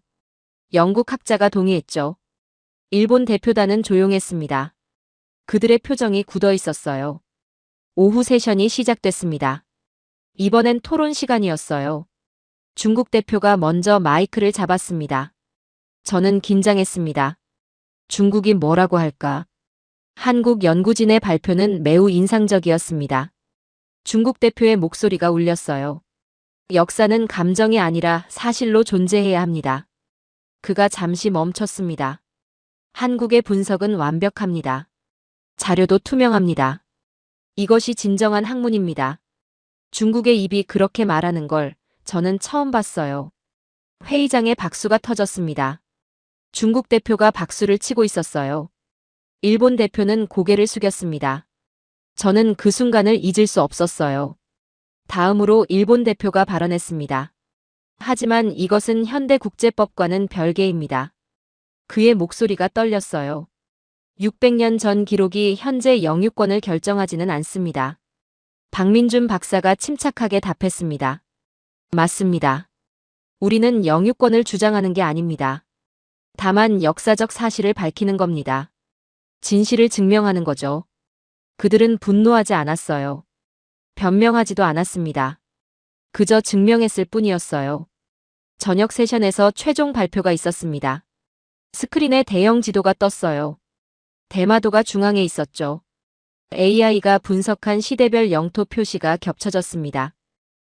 영국 학자가 동의했죠. 일본 대표단은 조용했습니다. 그들의 표정이 굳어 있었어요. 오후 세션이 시작됐습니다. 이번엔 토론 시간이었어요. 중국 대표가 먼저 마이크를 잡았습니다. 저는 긴장했습니다. 중국이 뭐라고 할까? 한국 연구진의 발표는 매우 인상적이었습니다. 중국 대표의 목소리가 울렸어요. 역사는 감정이 아니라 사실로 존재해야 합니다. 그가 잠시 멈췄습니다. 한국의 분석은 완벽합니다. 자료도 투명합니다. 이것이 진정한 학문입니다. 중국의 입이 그렇게 말하는 걸 저는 처음 봤어요. 회의장에 박수가 터졌습니다. 중국 대표가 박수를 치고 있었어요. 일본 대표는 고개를 숙였습니다. 저는 그 순간을 잊을 수 없었어요. 다음으로 일본 대표가 발언했습니다. 하지만 이것은 현대 국제법과는 별개입니다. 그의 목소리가 떨렸어요. 600년 전 기록이 현재 영유권을 결정하지는 않습니다. 박민준 박사가 침착하게 답했습니다. 맞습니다. 우리는 영유권을 주장하는 게 아닙니다. 다만 역사적 사실을 밝히는 겁니다. 진실을 증명하는 거죠. 그들은 분노하지 않았어요. 변명하지도 않았습니다. 그저 증명했을 뿐이었어요. 저녁 세션에서 최종 발표가 있었습니다. 스크린에 대형 지도가 떴어요. 대마도가 중앙에 있었죠. AI가 분석한 시대별 영토 표시가 겹쳐졌습니다.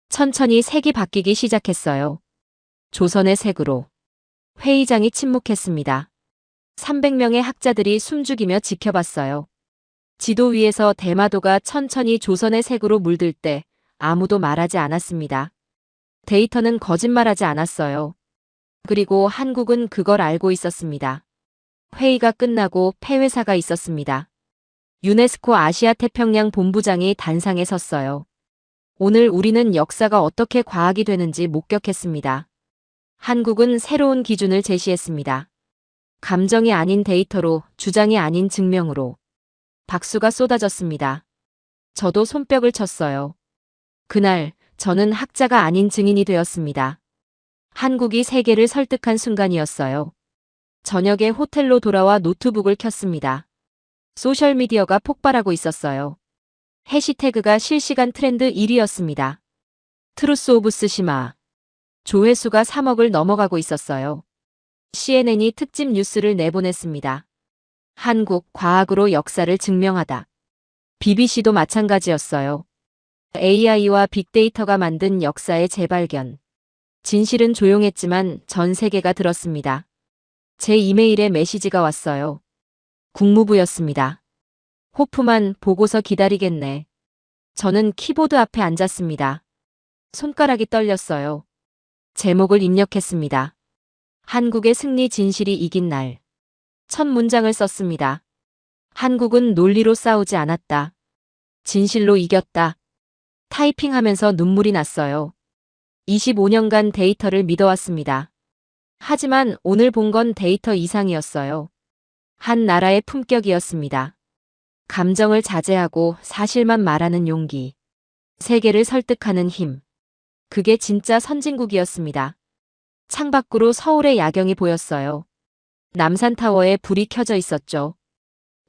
천천히 색이 바뀌기 시작했어요. 조선의 색으로. 회의장이 침묵했습니다. 300명의 학자들이 숨죽이며 지켜봤어요. 지도 위에서 대마도가 천천히 조선의 색으로 물들 때 아무도 말하지 않았습니다. 데이터는 거짓말하지 않았어요. 그리고 한국은 그걸 알고 있었습니다. 회의가 끝나고 폐회사가 있었습니다. 유네스코 아시아 태평양 본부장이 단상에 섰어요. 오늘 우리는 역사가 어떻게 과학이 되는지 목격했습니다. 한국은 새로운 기준을 제시했습니다. 감정이 아닌 데이터로, 주장이 아닌 증명으로. 박수가 쏟아졌습니다. 저도 손뼉을 쳤어요. 그날 저는 학자가 아닌 증인이 되었습니다. 한국이 세계를 설득한 순간이었어요. 저녁에 호텔로 돌아와 노트북을 켰습니다. 소셜미디어가 폭발하고 있었어요. 해시태그가 실시간 트렌드 1위였습니다. 트루스 오브 스시마. 조회수가 3억을 넘어가고 있었어요. CNN이 특집 뉴스를 내보냈습니다. 한국 과학으로 역사를 증명하다. BBC도 마찬가지였어요. AI와 빅데이터가 만든 역사의 재발견. 진실은 조용했지만 전 세계가 들었습니다. 제 이메일에 메시지가 왔어요. 국무부였습니다. 호프만 보고서 기다리겠네. 저는 키보드 앞에 앉았습니다. 손가락이 떨렸어요. 제목을 입력했습니다. 한국의 승리 진실이 이긴 날. 첫 문장을 썼습니다. 한국은 논리로 싸우지 않았다. 진실로 이겼다. 타이핑하면서 눈물이 났어요. 25년간 데이터를 믿어왔습니다. 하지만 오늘 본 건 데이터 이상이었어요. 한 나라의 품격이었습니다. 감정을 자제하고 사실만 말하는 용기. 세계를 설득하는 힘. 그게 진짜 선진국이었습니다. 창밖으로 서울의 야경이 보였어요. 남산타워에 불이 켜져 있었죠.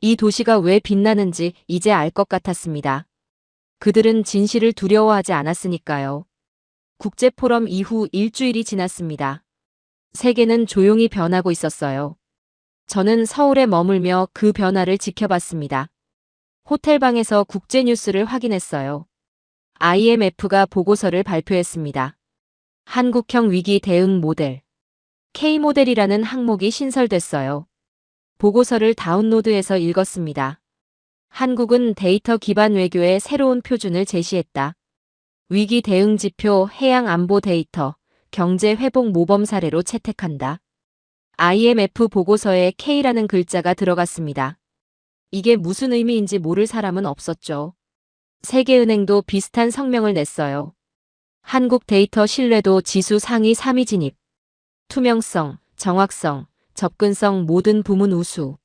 이 도시가 왜 빛나는지 이제 알 것 같았습니다. 그들은 진실을 두려워하지 않았으니까요. 국제포럼 이후 일주일이 지났습니다. 세계는 조용히 변하고 있었어요. 저는 서울에 머물며 그 변화를 지켜봤습니다. 호텔방에서 국제뉴스를 확인했어요. IMF가 보고서를 발표했습니다. 한국형 위기 대응 모델. K모델이라는 항목이 신설됐어요. 보고서를 다운로드해서 읽었습니다. 한국은 데이터 기반 외교의 새로운 표준을 제시했다. 위기 대응 지표 해양 안보 데이터, 경제 회복 모범 사례로 채택한다. IMF 보고서에 K라는 글자가 들어갔습니다. 이게 무슨 의미인지 모를 사람은 없었죠. 세계은행도 비슷한 성명을 냈어요. 한국 데이터 신뢰도 지수 상위 3위 진입. 투명성, 정확성, 접근성 모든 부문 우수.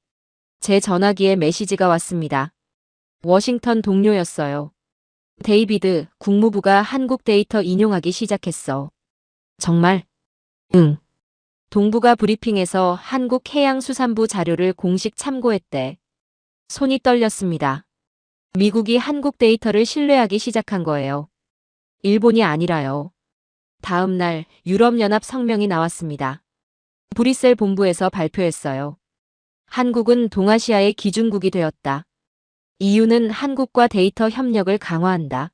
제 전화기에 메시지가 왔습니다. 워싱턴 동료였어요. 데이비드, 국무부가 한국 데이터 인용하기 시작했어. 정말? 응. 동부가 브리핑에서 한국해양수산부 자료를 공식 참고했대. 손이 떨렸습니다. 미국이 한국 데이터를 신뢰하기 시작한 거예요. 일본이 아니라요. 다음 날 유럽연합 성명이 나왔습니다. 브뤼셀 본부에서 발표했어요. 한국은 동아시아의 기준국이 되었다. EU는 한국과 데이터 협력을 강화한다.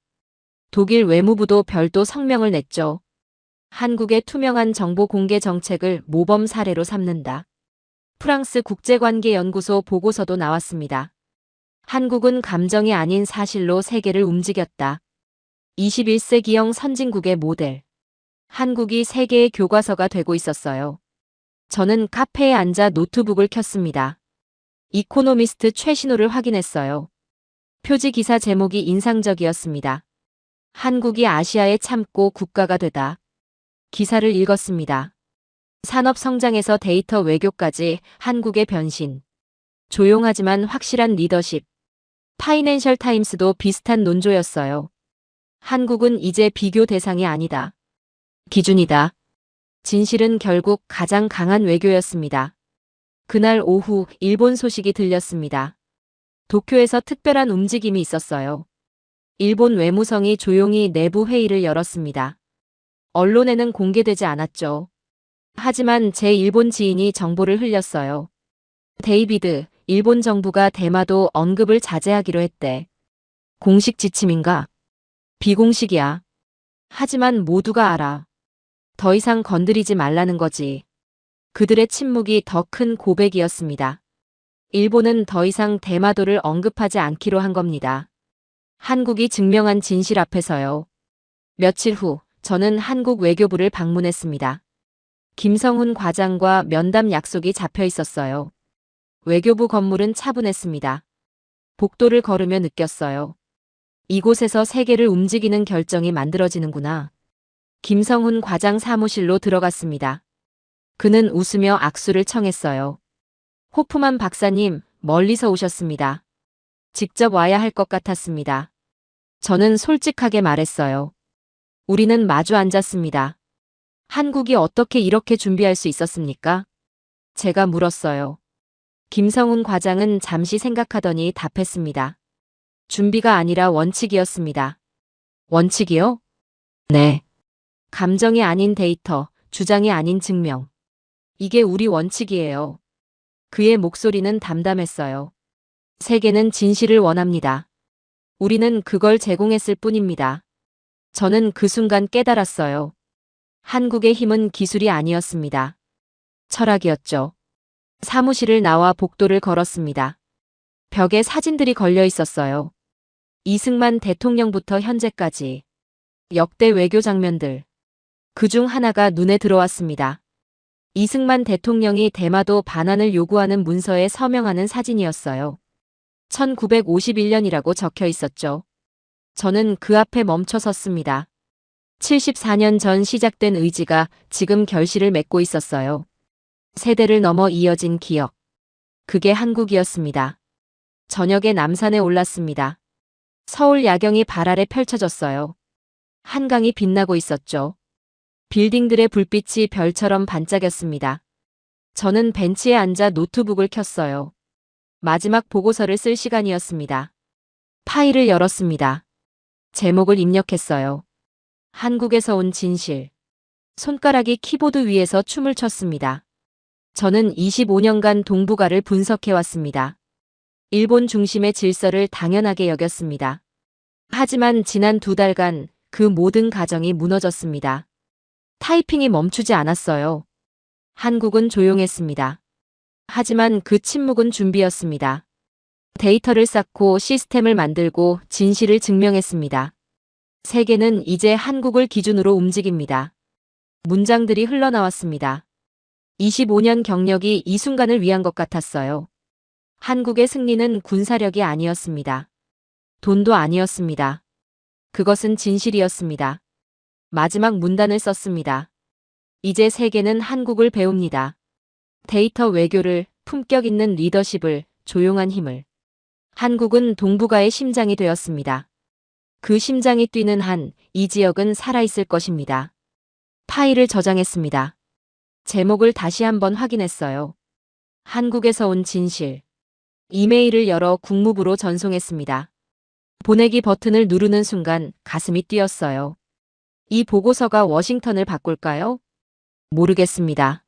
독일 외무부도 별도 성명을 냈죠. 한국의 투명한 정보 공개 정책을 모범 사례로 삼는다. 프랑스 국제관계연구소 보고서도 나왔습니다. 한국은 감정이 아닌 사실로 세계를 움직였다. 21세기형 선진국의 모델. 한국이 세계의 교과서가 되고 있었어요. 저는 카페에 앉아 노트북을 켰습니다. 이코노미스트 최신호를 확인했어요. 표지 기사 제목이 인상적이었습니다. 한국이 아시아의 참고 국가가 되다. 기사를 읽었습니다. 산업 성장에서 데이터 외교까지 한국의 변신. 조용하지만 확실한 리더십. 파이낸셜 타임스도 비슷한 논조였어요. 한국은 이제 비교 대상이 아니다. 기준이다. 진실은 결국 가장 강한 외교였습니다. 그날 오후 일본 소식이 들렸습니다. 도쿄에서 특별한 움직임이 있었어요. 일본 외무성이 조용히 내부 회의를 열었습니다. 언론에는 공개되지 않았죠. 하지만 제 일본 지인이 정보를 흘렸어요. 데이비드, 일본 정부가 대마도 언급을 자제하기로 했대. 공식 지침인가? 비공식이야. 하지만 모두가 알아. 더 이상 건드리지 말라는 거지. 그들의 침묵이 더 큰 고백이었습니다. 일본은 더 이상 대마도를 언급하지 않기로 한 겁니다. 한국이 증명한 진실 앞에서요. 며칠 후 저는 한국 외교부를 방문했습니다. 김성훈 과장과 면담 약속이 잡혀 있었어요. 외교부 건물은 차분했습니다. 복도를 걸으며 느꼈어요. 이곳에서 세계를 움직이는 결정이 만들어지는구나. 김성훈 과장 사무실로 들어갔습니다. 그는 웃으며 악수를 청했어요. 호프만 박사님, 멀리서 오셨습니다. 직접 와야 할 것 같았습니다. 저는 솔직하게 말했어요. 우리는 마주 앉았습니다. 한국이 어떻게 이렇게 준비할 수 있었습니까? 제가 물었어요. 김성훈 과장은 잠시 생각하더니 답했습니다. 준비가 아니라 원칙이었습니다. 원칙이요? 네. 감정이 아닌 데이터, 주장이 아닌 증명. 이게 우리 원칙이에요. 그의 목소리는 담담했어요. 세계는 진실을 원합니다. 우리는 그걸 제공했을 뿐입니다. 저는 그 순간 깨달았어요. 한국의 힘은 기술이 아니었습니다. 철학이었죠. 사무실을 나와 복도를 걸었습니다. 벽에 사진들이 걸려 있었어요. 이승만 대통령부터 현재까지. 역대 외교 장면들. 그중 하나가 눈에 들어왔습니다. 이승만 대통령이 대마도 반환을 요구하는 문서에 서명하는 사진이었어요. 1951년이라고 적혀 있었죠. 저는 그 앞에 멈춰 섰습니다. 74년 전 시작된 의지가 지금 결실을 맺고 있었어요. 세대를 넘어 이어진 기억. 그게 한국이었습니다. 저녁에 남산에 올랐습니다. 서울 야경이 발 아래 펼쳐졌어요. 한강이 빛나고 있었죠. 빌딩들의 불빛이 별처럼 반짝였습니다. 저는 벤치에 앉아 노트북을 켰어요. 마지막 보고서를 쓸 시간이었습니다. 파일을 열었습니다. 제목을 입력했어요. 한국에서 온 진실. 손가락이 키보드 위에서 춤을 췄습니다. 저는 25년간 동북아를 분석해왔습니다. 일본 중심의 질서를 당연하게 여겼습니다. 하지만 지난 2달간 그 모든 가정이 무너졌습니다. 타이핑이 멈추지 않았어요. 한국은 조용했습니다. 하지만 그 침묵은 준비였습니다. 데이터를 쌓고 시스템을 만들고 진실을 증명했습니다. 세계는 이제 한국을 기준으로 움직입니다. 문장들이 흘러나왔습니다. 25년 경력이 이 순간을 위한 것 같았어요. 한국의 승리는 군사력이 아니었습니다. 돈도 아니었습니다. 그것은 진실이었습니다. 마지막 문단을 썼습니다. 이제 세계는 한국을 배웁니다. 데이터 외교를, 품격 있는 리더십을, 조용한 힘을. 한국은 동북아의 심장이 되었습니다. 그 심장이 뛰는 한, 이 지역은 살아있을 것입니다. 파일을 저장했습니다. 제목을 다시 한번 확인했어요. 한국에서 온 진실. 이메일을 열어 국무부로 전송했습니다. 보내기 버튼을 누르는 순간 가슴이 뛰었어요. 이 보고서가 워싱턴을 바꿀까요? 모르겠습니다.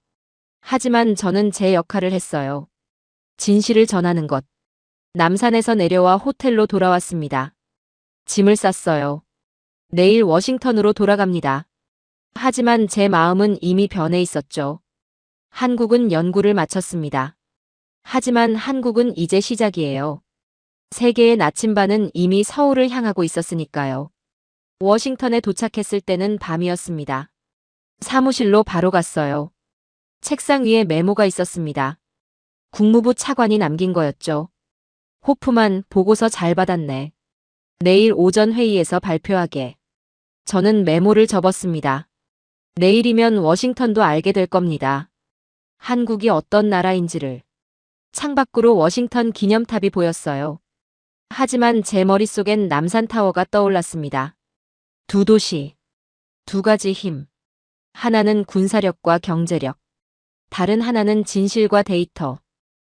하지만 저는 제 역할을 했어요. 진실을 전하는 것. 남산에서 내려와 호텔로 돌아왔습니다. 짐을 쌌어요. 내일 워싱턴으로 돌아갑니다. 하지만 제 마음은 이미 변해 있었죠. 한국은 연구를 마쳤습니다. 하지만 한국은 이제 시작이에요. 세계의 나침반은 이미 서울을 향하고 있었으니까요. 워싱턴에 도착했을 때는 밤이었습니다. 사무실로 바로 갔어요. 책상 위에 메모가 있었습니다. 국무부 차관이 남긴 거였죠. 호프만, 보고서 잘 받았네. 내일 오전 회의에서 발표하게. 저는 메모를 접었습니다. 내일이면 워싱턴도 알게 될 겁니다. 한국이 어떤 나라인지를. 창밖으로 워싱턴 기념탑이 보였어요. 하지만 제 머릿속엔 남산타워가 떠올랐습니다. 두 도시, 두 가지 힘. 하나는 군사력과 경제력. 다른 하나는 진실과 데이터.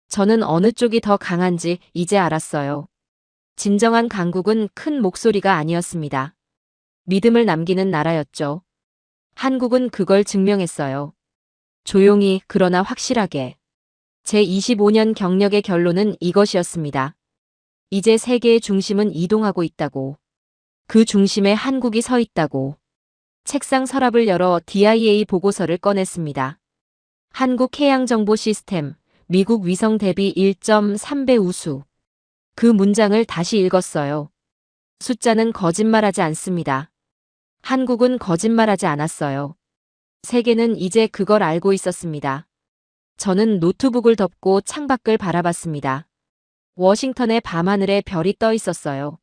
저는 어느 쪽이 더 강한지 이제 알았어요. 진정한 강국은 큰 목소리가 아니었습니다. 믿음을 남기는 나라였죠. 한국은 그걸 증명했어요. 조용히 그러나 확실하게. 제 25년 경력의 결론은 이것이었습니다. 이제 세계의 중심은 이동하고 있다고. 그 중심에 한국이 서 있다고. 책상 서랍을 열어 DIA 보고서를 꺼냈습니다. 한국해양정보시스템, 미국 위성 대비 1.3배 우수. 그 문장을 다시 읽었어요. 숫자는 거짓말하지 않습니다. 한국은 거짓말하지 않았어요. 세계는 이제 그걸 알고 있었습니다. 저는 노트북을 덮고 창밖을 바라봤습니다. 워싱턴의 밤하늘에 별이 떠 있었어요.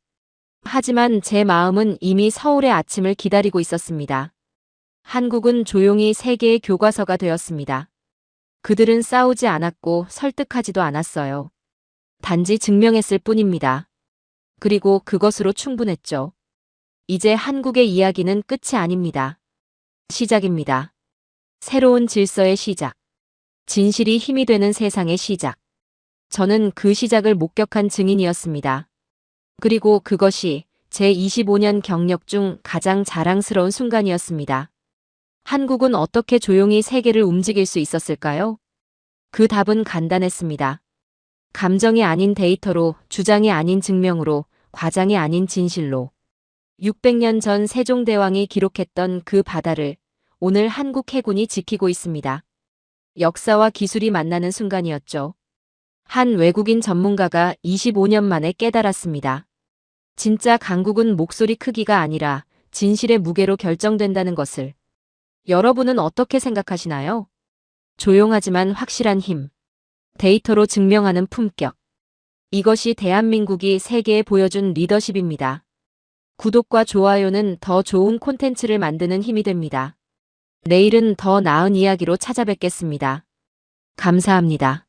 하지만 제 마음은 이미 서울의 아침을 기다리고 있었습니다. 한국은 조용히 세계의 교과서가 되었습니다. 그들은 싸우지 않았고 설득하지도 않았어요. 단지 증명했을 뿐입니다. 그리고 그것으로 충분했죠. 이제 한국의 이야기는 끝이 아닙니다. 시작입니다. 새로운 질서의 시작. 진실이 힘이 되는 세상의 시작. 저는 그 시작을 목격한 증인이었습니다. 그리고 그것이 제 25년 경력 중 가장 자랑스러운 순간이었습니다. 한국은 어떻게 조용히 세계를 움직일 수 있었을까요? 그 답은 간단했습니다. 감정이 아닌 데이터로, 주장이 아닌 증명으로, 과장이 아닌 진실로. 600년 전 세종대왕이 기록했던 그 바다를 오늘 한국 해군이 지키고 있습니다. 역사와 기술이 만나는 순간이었죠. 한 외국인 전문가가 25년 만에 깨달았습니다. 진짜 강국은 목소리 크기가 아니라 진실의 무게로 결정된다는 것을. 여러분은 어떻게 생각하시나요? 조용하지만 확실한 힘. 데이터로 증명하는 품격. 이것이 대한민국이 세계에 보여준 리더십입니다. 구독과 좋아요는 더 좋은 콘텐츠를 만드는 힘이 됩니다. 내일은 더 나은 이야기로 찾아뵙겠습니다. 감사합니다.